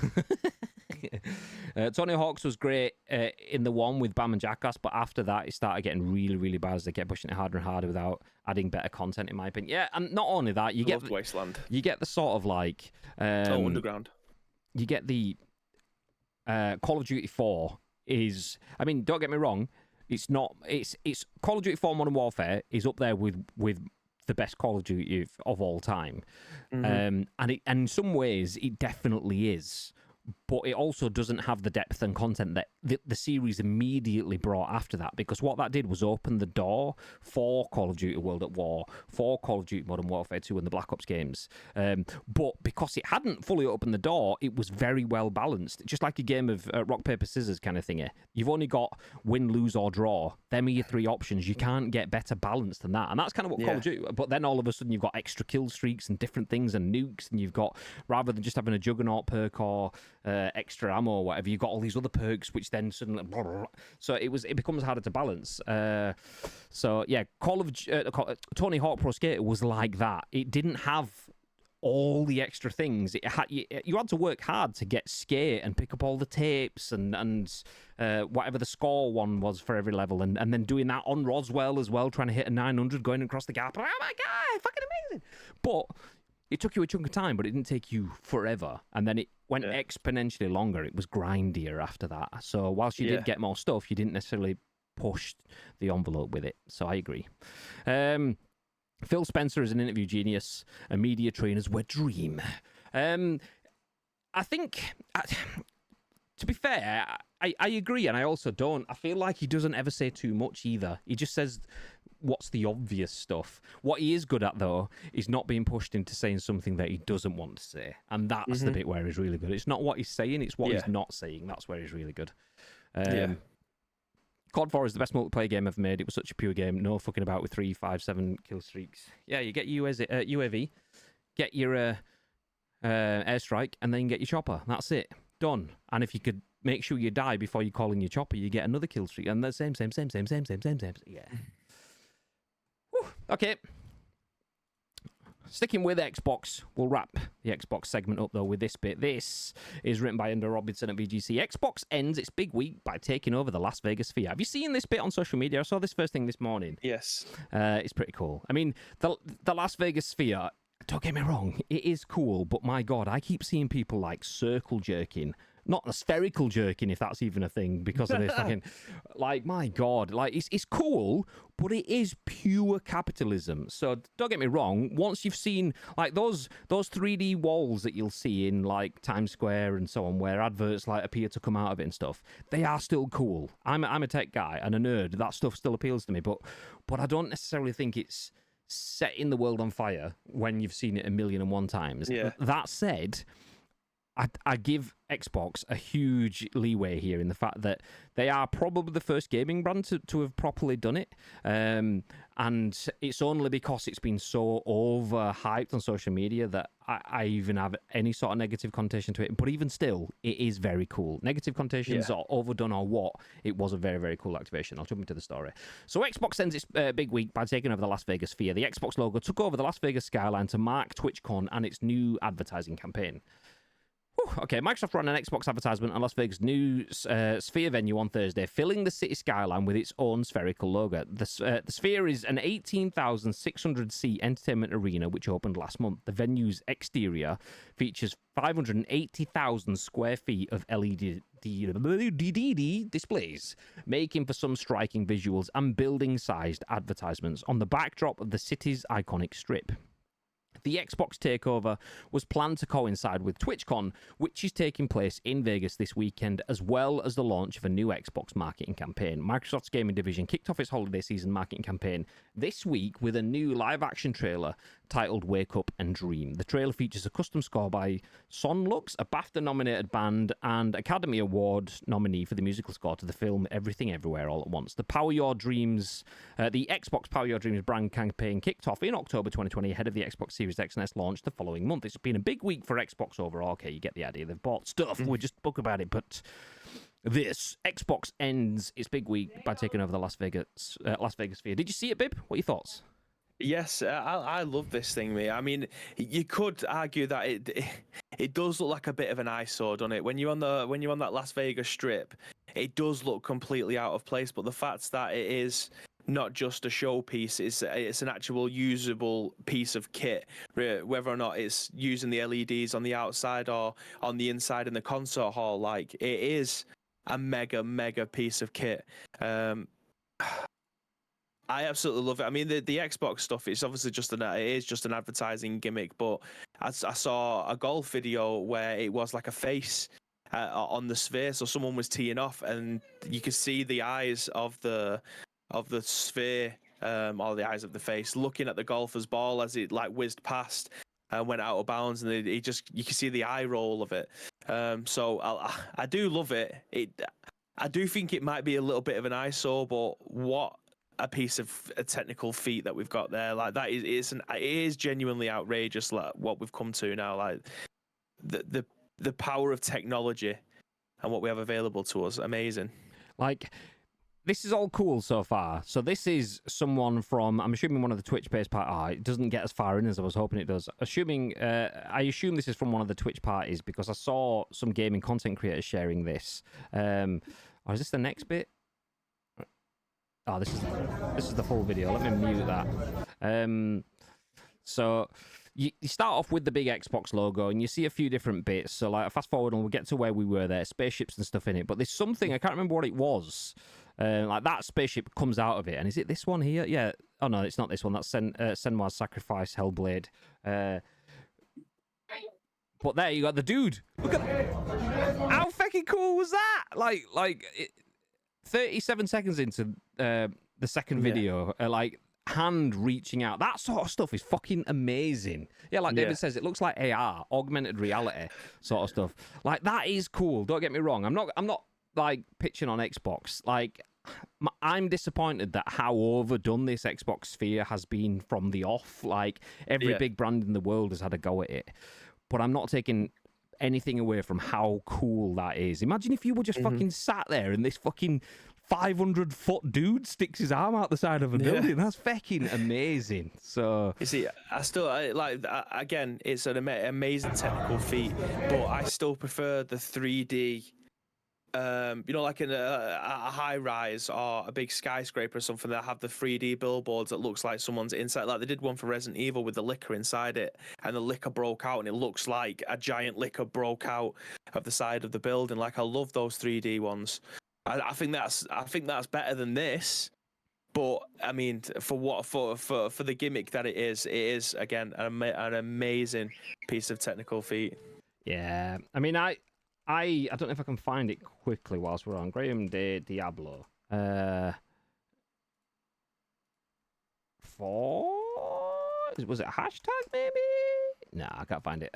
Tony Hawk's was great in the 1 with Bam and Jackass, but after that, it started getting really, really bad as they kept pushing it harder and harder without adding better content, in my opinion. Yeah, and not only that, you get Wasteland. You get the sort of like Underground. You get the Call of Duty 4 is, I mean, don't get me wrong, it's Call of Duty 4 Modern Warfare is up there with the best Call of Duty of all time. And in some ways it definitely is, but it also doesn't have the depth and content that the series immediately brought after that, because what that did was open the door for Call of Duty World at War, for Call of Duty Modern Warfare 2 and the Black Ops games. But because it hadn't fully opened the door, it was very well balanced. Just like a game of rock, paper, scissors kind of thingy. You've only got win, lose, or draw. Them are your three options. You can't get better balance than that. And that's kind of what Call of Duty. But then all of a sudden you've got extra kill streaks and different things and nukes, and you've got, rather than just having a Juggernaut perk or extra ammo or whatever, you've got all these other perks which then suddenly... So it becomes harder to balance. So yeah, Tony Hawk Pro Skater was like that. It didn't have all the extra things. You had to work hard to get skate and pick up all the tapes and whatever the score one was for every level, and then doing that on Roswell as well, trying to hit a 900 going across the gap. Oh my god, fucking amazing! But it took you a chunk of time, but it didn't take you forever. And then it went exponentially longer. It was grindier after that. So whilst you did get more stuff, you didn't necessarily push the envelope with it. So I agree. Phil Spencer is an interview genius, and media trainers were dream. I think, to be fair, I agree, and I also don't. I feel like he doesn't ever say too much either. He just says what's the obvious stuff. What he is good at, though, is not being pushed into saying something that he doesn't want to say. And that's the bit where he's really good. It's not what he's saying, it's what he's not saying. That's where he's really good. COD 4 is the best multiplayer game ever made. It was such a pure game. No fucking about with 3, 5, 7 kill streaks. Yeah, you get UAV, get your airstrike, and then get your chopper. That's it. Done. And if you could make sure you die before you call in your chopper, you get another kill streak. And the same. Yeah. Whew. Okay. Sticking with Xbox, we'll wrap the Xbox segment up, though, with this bit. This is written by Ender Robinson at VGC. Xbox ends its big week by taking over the Las Vegas Sphere. Have you seen this bit on social media? I saw this first thing this morning. Yes. It's pretty cool. I mean, the Las Vegas Sphere, don't get me wrong, it is cool, but my God, I keep seeing people, like, circle jerking. Not the spherical jerking, if that's even a thing, because of this fucking... Like, my God. Like, it's cool, but it is pure capitalism. So, don't get me wrong, once you've seen, like, those 3D walls that you'll see in, like, Times Square and so on, where adverts, like, appear to come out of it and stuff, they are still cool. I'm a tech guy and a nerd. That stuff still appeals to me, but I don't necessarily think it's setting the world on fire when you've seen it 1,000,001 times. Yeah. That said... I give Xbox a huge leeway here in the fact that they are probably the first gaming brand to have properly done it. And it's only because it's been so overhyped on social media that I even have any sort of negative connotation to it. But even still, it is very cool. Negative connotations are overdone or what? It was a very, very cool activation. I'll jump into the story. So Xbox ends its big week by taking over the Las Vegas Sphere. The Xbox logo took over the Las Vegas skyline to mark TwitchCon and its new advertising campaign. Okay, Microsoft ran an Xbox advertisement on Las Vegas' new Sphere venue on Thursday, filling the city skyline with its own spherical logo. The Sphere is an 18,600-seat entertainment arena which opened last month. The venue's exterior features 580,000 square feet of LED displays, making for some striking visuals and building-sized advertisements on the backdrop of the city's iconic strip. The Xbox takeover was planned to coincide with TwitchCon, which is taking place in Vegas this weekend, as well as the launch of a new Xbox marketing campaign. Microsoft's gaming division kicked off its holiday season marketing campaign this week with a new live-action trailer titled Wake Up and Dream. The trailer features a custom score by Sonlux, a BAFTA-nominated band and Academy Award nominee for the musical score to the film Everything Everywhere All at Once. The Xbox Power Your Dreams brand campaign kicked off in October 2020 ahead of the Xbox Series X and S launch the following month. It's been a big week for Xbox overall. Okay, you get the idea. They've bought stuff. We just spoke about it, but this Xbox ends its big week by taking over the Las Vegas Sphere. Did you see it, Bib? What are your thoughts? Yes, I love this thing, mate. I mean, you could argue that it does look like a bit of an eyesore, doesn't it? When you're on that Las Vegas strip, it does look completely out of place. But the fact that it is not just a showpiece, it's an actual usable piece of kit, whether or not it's using the LEDs on the outside or on the inside in the concert hall, like it is a mega piece of kit. I absolutely love it. I mean, the Xbox stuff, it's obviously just an advertising gimmick, but I saw a golf video where it was like a face on the sphere. So someone was teeing off, and you could see the eyes of the sphere, or the eyes of the face, looking at the golfer's ball as it like whizzed past and went out of bounds, and you could see the eye roll of it. So I do love it. I do think it might be a little bit of an eyesore, but what a piece of a technical feat that we've got there. Like that it is genuinely outrageous. Like what we've come to now, like the power of technology and what we have available to us. Amazing. Like, this is all cool so far. So this is someone from, I'm assuming, one of the Twitch-based parties. It doesn't get as far in as I was hoping it does. I assume this is from one of the Twitch parties because I saw some gaming content creators sharing this. Or is this the next bit? Oh, this is the full video. Let me mute that. So you start off with the big Xbox logo, and you see a few different bits. So like, fast forward, and we'll get to where we were there. Spaceships and stuff in it. But there's something, I can't remember what it was. Like that spaceship comes out of it, and is it this one here? Yeah. Oh no, it's not this one. That's Senwa's Sacrifice Hellblade. But there you got the dude. Look at how fucking cool was that? Like 37 seconds into the second video, like hand reaching out. That sort of stuff is fucking amazing. Yeah, like David says, it looks like AR, augmented reality sort of stuff. Like that is cool. Don't get me wrong. I'm not like pitching on Xbox. Like I'm disappointed that how overdone this Xbox Sphere has been from the off. Like every big brand in the world has had a go at it. But I'm not taking anything away from how cool that is. Imagine if you were just fucking sat there and this fucking 500-foot dude sticks his arm out the side of a building. That's fucking amazing. So you see, again, it's an amazing technical feat, but I still prefer the 3D. Like in a high rise or a big skyscraper or something that have the 3D billboards that looks like someone's inside. Like they did one for Resident Evil with the liquor inside it, and the liquor broke out, and it looks like a giant liquor broke out of the side of the building. Like I love those 3D ones. I think that's better than this. But I mean, for the gimmick that it is again an amazing piece of technical feat. Yeah, I mean, I don't know if I can find it quickly whilst we're on. Graham de Diablo. Was it a hashtag maybe? No, I can't find it.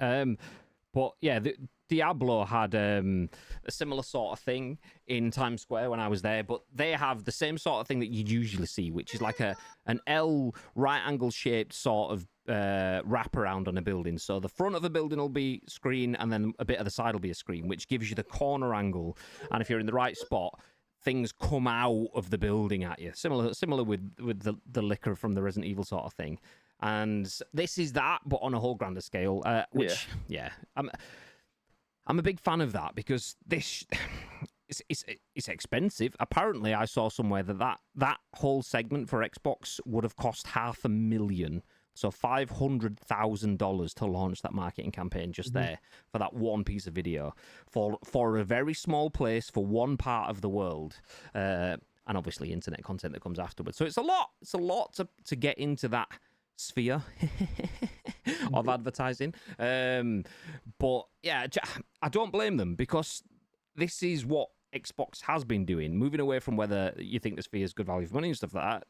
But yeah, Diablo had a similar sort of thing in Times Square when I was there, but they have the same sort of thing that you'd usually see, which is like an L right-angle shaped sort of wraparound on a building. So the front of a building will be screen, and then a bit of the side will be a screen, which gives you the corner angle. And if you're in the right spot, things come out of the building at you. Similar with the liquor from the Resident Evil sort of thing. And this is that, but on a whole grander scale. I'm a big fan of that because this it's expensive. Apparently, I saw somewhere that whole segment for Xbox would have cost $500,000. So $500,000 to launch that marketing campaign just there for that one piece of video for a very small place for one part of the world, and obviously internet content that comes afterwards. So it's a lot to get into that sphere of advertising. But yeah, I don't blame them because this is what Xbox has been doing, moving away from whether you think the sphere is good value for money and stuff like that.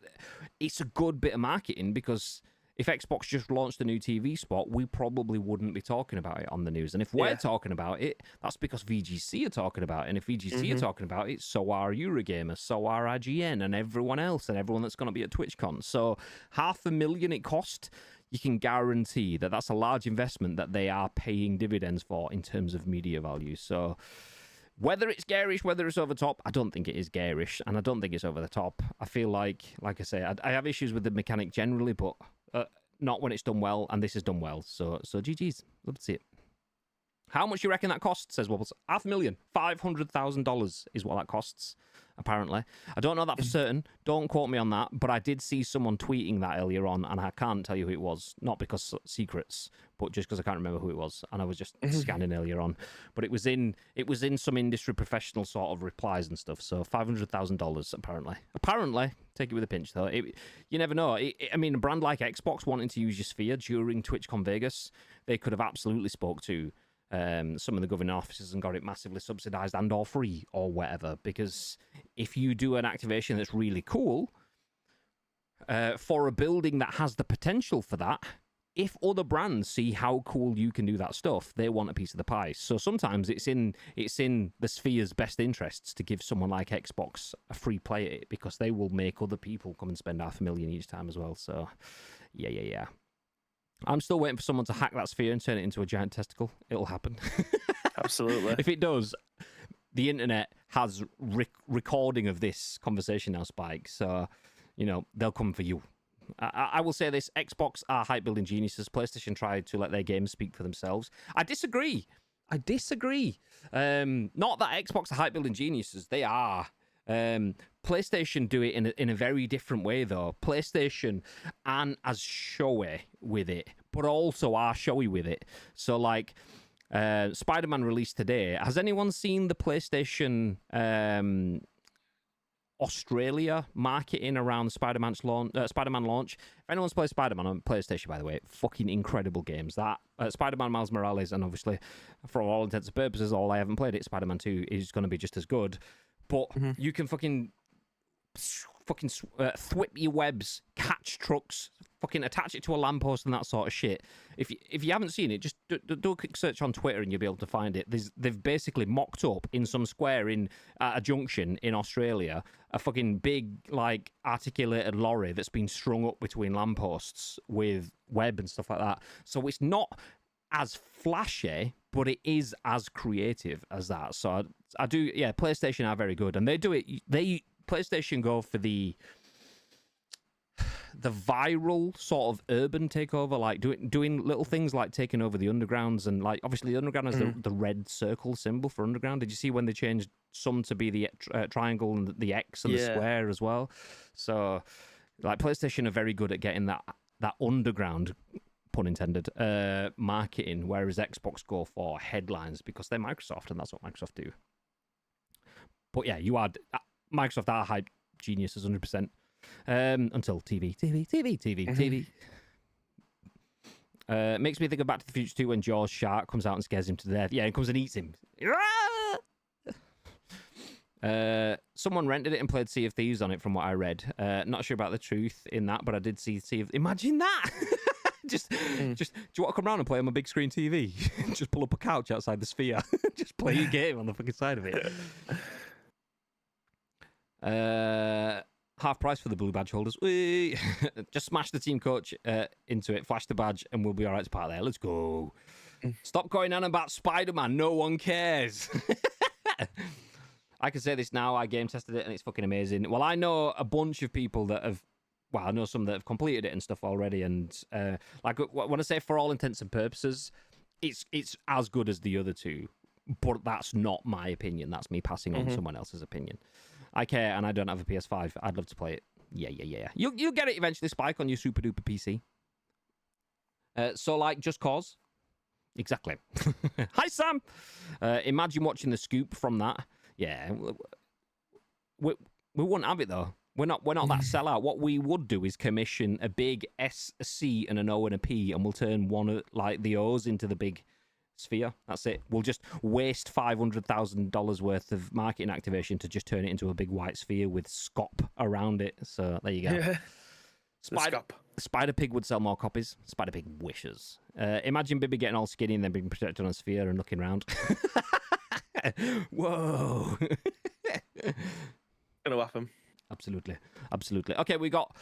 It's a good bit of marketing because if Xbox just launched a new TV spot, we probably wouldn't be talking about it on the news. And if we're talking about it, that's because VGC are talking about it. And if VGC are talking about it, so are Eurogamer, so are IGN, and everyone else, and everyone that's going to be at TwitchCon. So $500,000 it cost. You can guarantee that that's a large investment that they are paying dividends for in terms of media value. So whether it's garish, whether it's over the top, I don't think it is garish, and I don't think it's over the top. I feel like I say, I have issues with the mechanic generally, but not when it's done well, and this is done well. So GG's. Love to see it. How much do you reckon that costs, says Wobbles? $500,000. $500,000 is what that costs, apparently. I don't know that for certain. Don't quote me on that, but I did see someone tweeting that earlier on, and I can't tell you who it was. Not because secrets, but just because I can't remember who it was, and I was just scanning earlier on. But it was in some industry professional sort of replies and stuff. So $500,000 apparently. Apparently, take it with a pinch though. You never know. I mean, a brand like Xbox wanting to use your Sphere during TwitchCon Vegas, they could have absolutely spoke to some of the governing officers and got it massively subsidized and or free or whatever. Because if you do an activation that's really cool for a building that has the potential for that, if other brands see how cool you can do that stuff, they want a piece of the pie. So sometimes it's in the Sphere's best interests to give someone like Xbox a free play at it, because they will make other people come and spend $500,000 each time as well. So, yeah. I'm still waiting for someone to hack that Sphere and turn it into a giant testicle. It'll happen. Absolutely. If it does, the internet has recording of this conversation now, Spike. So, they'll come for you. I will say this: Xbox are hype building geniuses. PlayStation tried to let their games speak for themselves. I disagree. Not that Xbox are hype building geniuses; they are. PlayStation do it in a very different way, though. PlayStation aren't as showy with it, but also are showy with it. So, like, Spider-Man released today. Has anyone seen the PlayStation Australia marketing around Spider-Man launch? If anyone's played Spider-Man on PlayStation, by the way, fucking incredible games. That Spider-Man Miles Morales, and obviously, for all intents and purposes, all I haven't played it, Spider-Man 2 is going to be just as good. But you can fucking thwip your webs, catch trucks, fucking attach it to a lamppost and that sort of shit. If you haven't seen it, just do a quick search on Twitter and you'll be able to find it. They've basically mocked up in some square at a junction in Australia a fucking big, like, articulated lorry that's been strung up between lampposts with web and stuff like that. So it's not as flashy, but it is as creative as that. So I do, PlayStation are very good, and they do it. PlayStation go for the viral sort of urban takeover, like doing little things like taking over the undergrounds, and like obviously the underground has the red circle symbol for underground. Did you see when they changed some to be the triangle and the X and the square as well? So like PlayStation are very good at getting that underground, pun intended, marketing, whereas Xbox go for headlines because they're Microsoft and that's what Microsoft do. But yeah, Microsoft are hype geniuses 100%. Until TV. Makes me think of Back to the Future 2 when Jaws Shark comes out and scares him to death. Yeah, and comes and eats him. Someone rented it and played Sea of Thieves on it, from what I read. Not sure about the truth in that, but I did see Sea of... Imagine that! Just, do you want to come round and play on a big screen TV? Just pull up a couch outside the Sphere. Just play your game on the fucking side of it. Half price for the blue badge holders. Whee! Just smash the team coach into it, flash the badge, and we'll be all right to part there. Let's go. Stop going on about Spider-Man. No one cares. I can say this now. I game tested it, and it's fucking amazing. Well, I know a bunch of people that have... Well, I know some that have completed it and stuff already, and like when I say for all intents and purposes, it's as good as the other two, but that's not my opinion. That's me passing on someone else's opinion. I care, and I don't have a PS5. I'd love to play it. Yeah. You'll get it eventually, Spike, on your super duper PC. So like Just Cause, exactly. Hi Sam. Imagine watching the scoop from that. Yeah, we wouldn't have it though. We're not that sellout. What we would do is commission a big S, a C, and an O and a P, and we'll turn one of like the O's into the big Sphere. That's it. We'll just waste $500,000 worth of marketing activation to just turn it into a big white sphere with SCOP around it. So there you go. Yeah. Spider Pig would sell more copies. Spider Pig wishes. Imagine Bibby getting all skinny and then being protected on a sphere and looking around. Whoa. Gonna happen. Absolutely. Okay, we got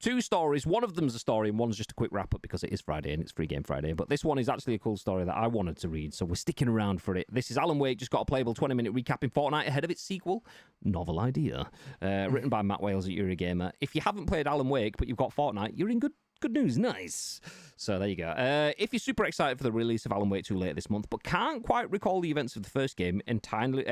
two stories. One of them's a story and one's just a quick wrap up because it is Friday and it's Free Game Friday. But this one is actually a cool story that I wanted to read, so we're sticking around for it. This is Alan Wake just got a playable 20-minute recapping Fortnite ahead of its sequel. Novel idea. Written by Matt Wales at Eurogamer. If you haven't played Alan Wake but you've got Fortnite, you're in good news. Nice. So there you go. If you're super excited for the release of Alan Wake 2 later this month, but can't quite recall the events of the first game entirely...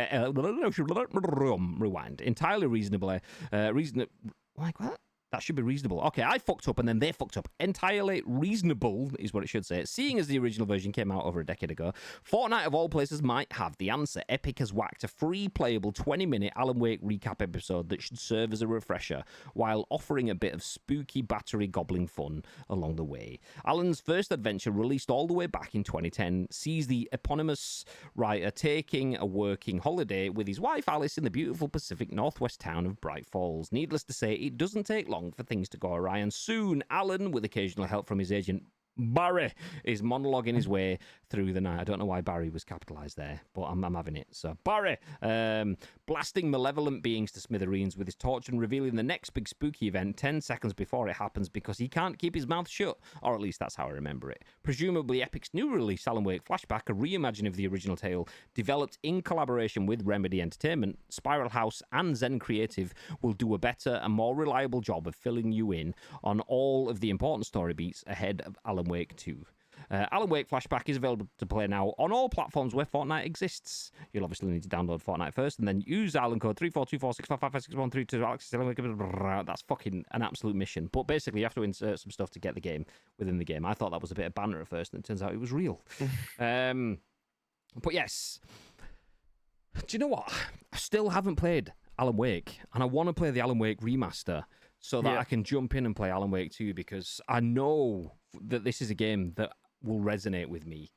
rewind. Entirely reasonably... Like what? That should be reasonable. Okay, I fucked up and then they fucked up. Entirely reasonable is what it should say. Seeing as the original version came out over a decade ago, Fortnite of all places might have the answer. Epic has whacked a free playable 20-minute Alan Wake recap episode that should serve as a refresher while offering a bit of spooky battery gobbling fun along the way. Alan's first adventure, released all the way back in 2010, sees the eponymous writer taking a working holiday with his wife Alice in the beautiful Pacific Northwest town of Bright Falls. Needless to say, it doesn't take long for things to go awry, and soon Alan, with occasional help from his agent Barry, is monologuing his way through the night. I don't know why Barry was capitalised there, but I'm having it. So Barry, blasting malevolent beings to smithereens with his torch and revealing the next big spooky event 10 seconds before it happens because he can't keep his mouth shut, or at least that's how I remember it. Presumably Epic's new release, Alan Wake Flashback, a reimagining of the original tale, developed in collaboration with Remedy Entertainment, Spiral House and Zen Creative, will do a better and more reliable job of filling you in on all of the important story beats ahead of Alan Wake 2. Alan Wake Flashback is available to play now on all platforms where Fortnite exists. You'll obviously need to download Fortnite first and then use Alan code 342465556132 to access Alan Wake. That's fucking an absolute mission. But basically, you have to insert some stuff to get the game within the game. I thought that was a bit of banter at first, and it turns out it was real. But yes. Do you know what? I still haven't played Alan Wake, and I want to play the Alan Wake remaster so that I can jump in and play Alan Wake 2, because I know that this is a game that will resonate with me.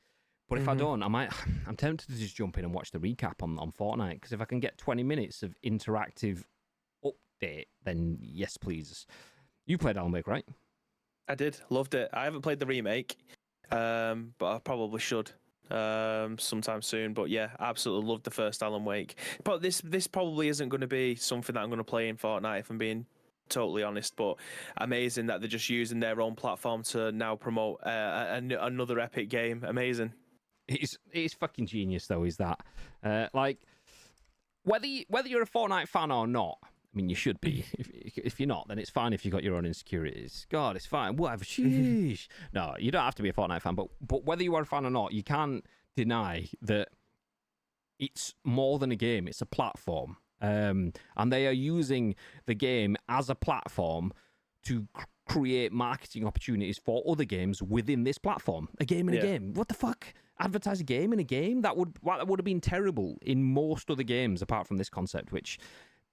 But if I don't, I'm tempted to just jump in and watch the recap on Fortnite, because if I can get 20 minutes of interactive update, then yes, please. You played Alan Wake, right? I did. Loved it. I haven't played the remake, but I probably should sometime soon. But yeah, absolutely loved the first Alan Wake. But this probably isn't going to be something that I'm going to play in Fortnite, if I'm being totally honest. But amazing that they're just using their own platform to now promote another Epic game. Amazing. It's fucking genius, though, is that? Like, whether you're a Fortnite fan or not, I mean, you should be. If you're not, then it's fine if you've got your own insecurities. God, it's fine. Whatever. Sheesh. No, you don't have to be a Fortnite fan, but whether you are a fan or not, you can't deny that it's more than a game. It's a platform. And they are using the game as a platform to create marketing opportunities for other games within this platform. A game in a game. What the fuck? Advertise a game in a game? That would have been terrible in most other games apart from this concept, which,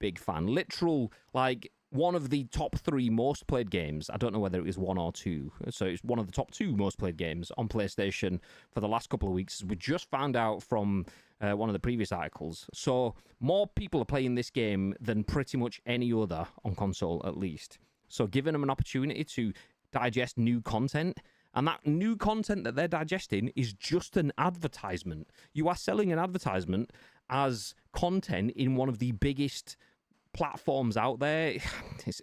big fan. Literal, like, one of the top 3 most played games. I don't know whether it was 1 or 2. So it's one of the top 2 most played games on PlayStation for the last couple of weeks. We just found out from one of the previous articles. So more people are playing this game than pretty much any other on console, at least. So giving them an opportunity to digest new content, and that new content that they're digesting is just an advertisement. You are selling an advertisement as content in one of the biggest platforms out there. It's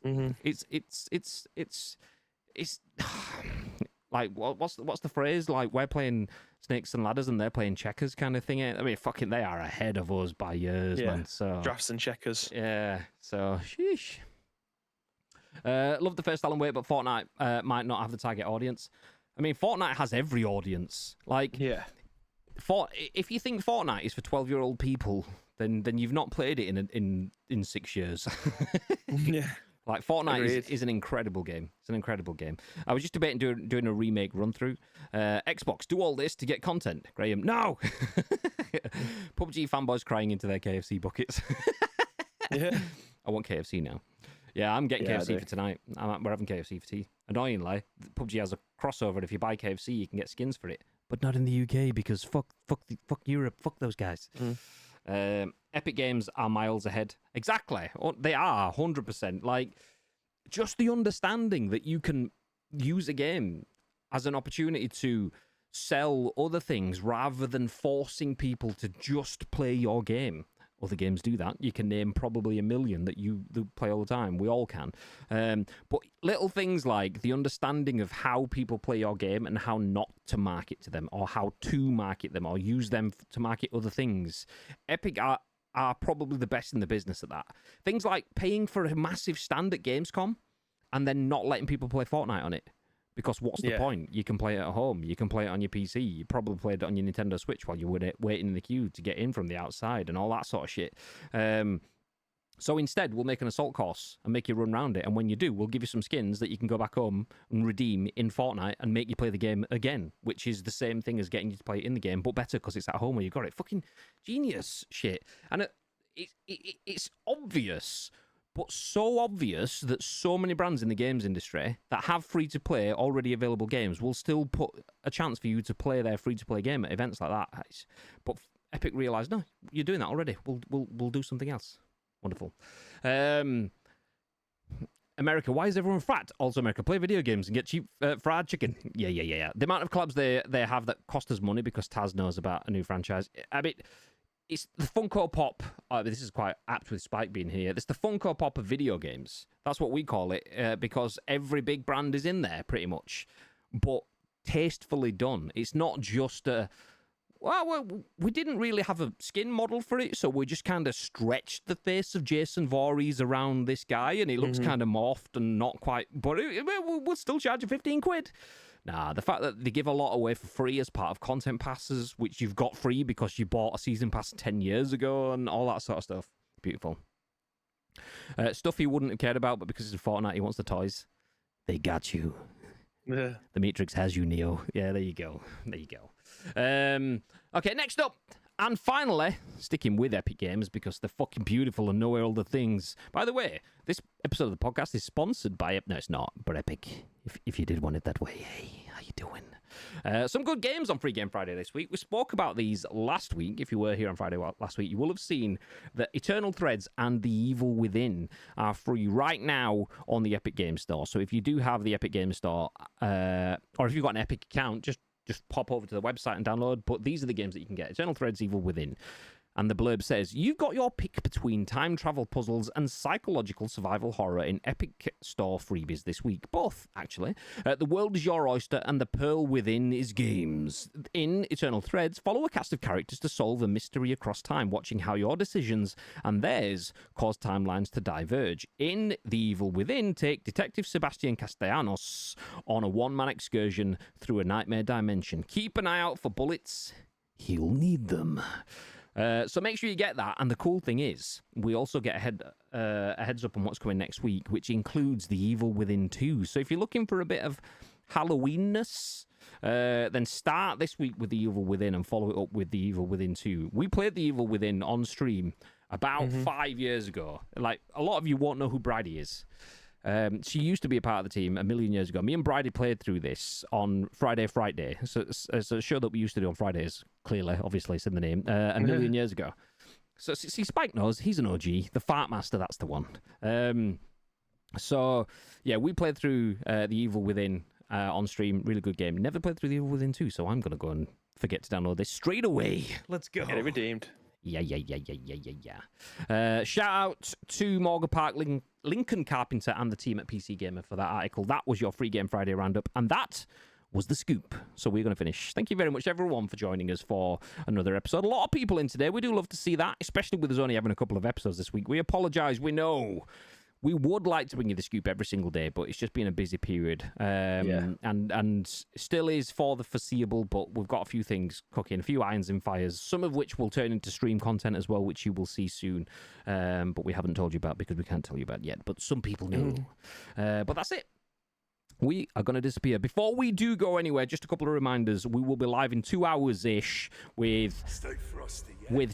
like, what's the phrase? Like, we're playing Snakes and Ladders and they're playing checkers kind of thing. I mean, fucking, they are ahead of us by years, man. So drafts and checkers. Yeah. So sheesh. Love the first Alan Wake, but Fortnite might not have the target audience. I mean, Fortnite has every audience. Like, if you think Fortnite is for 12-year-old people, then you've not played it in 6 years. Yeah. Like, Fortnite is an incredible game. It's an incredible game. I was just debating doing a remake run-through. Xbox, do all this to get content. Graham, no! PUBG fanboys crying into their KFC buckets. Yeah. I want KFC now. Yeah, I'm getting KFC for tonight. We're having KFC for tea. Annoyingly, PUBG has a crossover, and if you buy KFC, you can get skins for it. But not in the UK, because fuck Europe, fuck those guys. Epic Games are miles ahead. Exactly. They are, 100%. Like, just the understanding that you can use a game as an opportunity to sell other things rather than forcing people to just play your game. Other games do that. You can name probably a million that you play all the time. We all can. But little things like the understanding of how people play your game and how not to market to them, or how to market them, or use them to market other things. Epic are probably the best in the business at that. Things like paying for a massive stand at Gamescom and then not letting people play Fortnite on it. Because what's the point? You can play it at home. You can play it on your PC. You probably played it on your Nintendo Switch while you were waiting in the queue to get in from the outside and all that sort of shit. So instead, we'll make an assault course and make you run around it. And when you do, we'll give you some skins that you can go back home and redeem in Fortnite and make you play the game again, which is the same thing as getting you to play it in the game, but better because it's at home where you got it. Fucking genius shit. And it's obvious, but so obvious that so many brands in the games industry that have free-to-play, already available games will still put a chance for you to play their free-to-play game at events like that. But Epic realised, no, you're doing that already. We'll do something else. Wonderful. America, why is everyone fat? Also, America, play video games and get cheap fried chicken. Yeah. The amount of collabs they have that cost us money because Taz knows about a new franchise. I mean, it's the Funko Pop. This is quite apt with Spike being here. It's the Funko Pop of video games. That's what we call it because every big brand is in there pretty much, but tastefully done. It's not just a... Well, we didn't really have a skin model for it, so we just kind of stretched the face of Jason Voorhees around this guy, and he looks kind of morphed and not quite... But we'll still charge you 15 quid. Nah, the fact that they give a lot away for free as part of content passes, which you've got free because you bought a season pass 10 years ago and all that sort of stuff. Beautiful. Stuff he wouldn't have cared about, but because it's Fortnite, he wants the toys. They got you. Yeah. The Matrix has you, Neo. Yeah, there you go. Okay, next up. And finally, sticking with Epic Games because they're fucking beautiful and know all the things. By the way, this episode of the podcast is sponsored by... No, it's not, but Epic. If you did want it that way, hey, how you doing? Some good games on Free Game Friday this week. We spoke about these last week. If you were here on Friday last week, you will have seen that Eternal Threads and The Evil Within are free right now on the Epic Games Store. So if you do have the Epic Games Store, or if you've got an Epic account, just pop over to the website and download. But these are the games that you can get. Eternal Threads, Evil Within. And the blurb says, you've got your pick between time travel puzzles and psychological survival horror in Epic Store freebies this week. Both, actually. The world is your oyster and the pearl within is games. In Eternal Threads, follow a cast of characters to solve a mystery across time, watching how your decisions and theirs cause timelines to diverge. In The Evil Within, take Detective Sebastian Castellanos on a one-man excursion through a nightmare dimension. Keep an eye out for bullets. He'll need them. So make sure you get that. And the cool thing is, we also get a heads up on what's coming next week, which includes The Evil Within 2. So if you're looking for a bit of Halloweenness, then start this week with The Evil Within and follow it up with The Evil Within 2. We played The Evil Within on stream about 5 years ago. Like, a lot of you won't know who Bridie is. She used to be a part of the team a million years ago. Me and Bridie played through this on Friday. So it's a show that we used to do on Fridays, clearly, obviously, it's in the name, a million years ago. So, see, Spike knows, he's an OG. The Fart Master, that's the one. So, yeah, we played through The Evil Within on stream. Really good game. Never played through The Evil Within 2, so I'm going to go and forget to download this straight away. Let's go. Get it redeemed. Yeah. Shout out to Morgan Park, Lincoln Carpenter, and the team at PC Gamer for that article. That was your Free Game Friday roundup, and that was the scoop. So we're going to finish. Thank you very much, everyone, for joining us for another episode. A lot of people in today. We do love to see that, especially with us only having a couple of episodes this week. We apologise. We know. We would like to bring you the scoop every single day, but it's just been a busy period. And still is for the foreseeable, but we've got a few things cooking, a few irons in fires, some of which will turn into stream content as well, which you will see soon. But we haven't told you about because we can't tell you about yet, but some people know. But that's it. We are going to disappear. Before we do go anywhere, just a couple of reminders. We will be live in 2 hours-ish with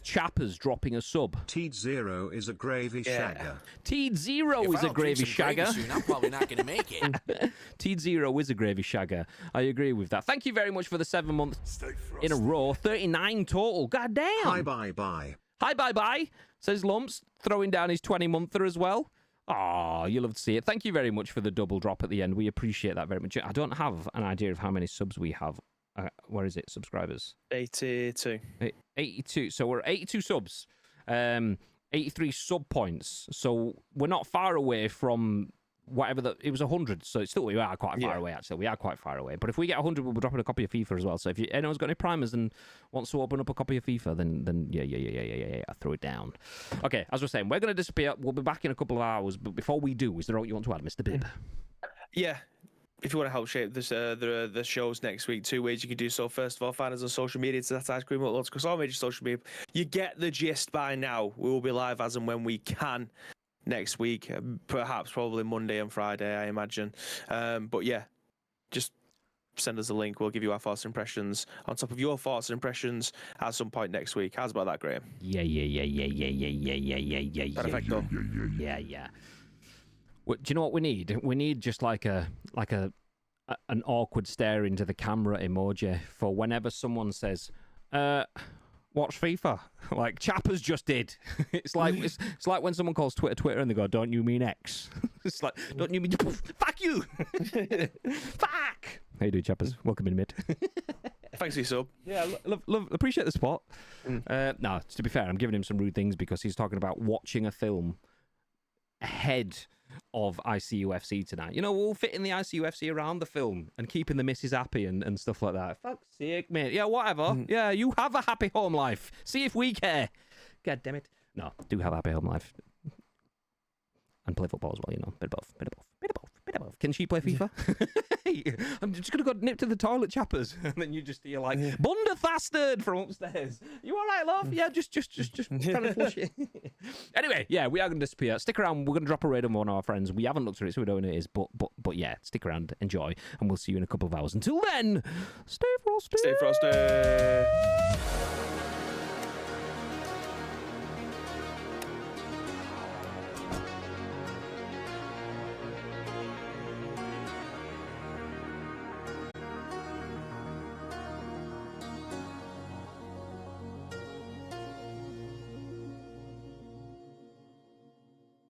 Chappers dropping a sub. Teed Zero is a gravy shagger. Teed Zero is a gravy shagger. Soon, I'm probably not going to make it. Teed Zero is a gravy shagger. I agree with that. Thank you very much for the 7 months in a row. 39 total. God damn. Hi, bye. Hi, bye, says Lumps, throwing down his 20-monther as well. Oh, you love to see it. Thank you very much for the double drop at the end. We appreciate that very much. I don't have an idea of how many subs we have. Where is it? Subscribers? 82. 82. So we're 82 subs. 83 sub points. So we're not far away from whatever it was 100. So it's still, we are quite far away, actually. We are quite far away. But if we get 100, we'll be dropping a copy of FIFA as well. So if anyone's got any primers and wants to open up a copy of FIFA, then yeah, throw it down. Okay, as we're saying, we're going to disappear. We'll be back in a couple of hours. But before we do, is there what you want to add, Mr. Bibb? Yeah. If you want to help shape this, the shows next week, 2 ways you can do so. First of all, find us on social media. It's that Ice Cream Uploads across all major social media. You get the gist by now. We will be live as and when we can. next week, perhaps probably Monday and Friday, I imagine. But yeah, just send us a link. We'll give you our thoughts and impressions on top of your thoughts and impressions at some point next week. How's about that, Graham? Yeah. Perfecto. Yeah. Well, do you know what we need? We need just like an awkward stare into the camera emoji for whenever someone says, watch FIFA, like Chappers just did. It's like when someone calls Twitter and they go, "Don't you mean X?" It's like, "Don't you mean fuck you?" Fuck. How you doing, Chappers? Welcome in, mid. Thanks for your sub. Yeah, love, appreciate the support. No, to be fair, I'm giving him some rude things because he's talking about watching a film ahead of ICUFC tonight. You know, we'll fit in the ICUFC around the film and keeping the missus happy and stuff like that. Fuck's sake, mate. Yeah, whatever. Yeah, you have a happy home life. See if we care. God damn it. No, do have a happy home life. And play football as well, you know. Bit of both. Can she play FIFA? I'm just going to go nip to the toilet, Chappers. And then you just hear like, Bunda Thastard from upstairs. You all right, love? Yeah, just trying to flush it. Anyway, yeah, we are going to disappear. Stick around. We're going to drop a raid on one of our friends. We haven't looked at it, so we don't know who it is. But yeah, stick around, enjoy, and we'll see you in a couple of hours. Until then, stay frosty. Stay frosty.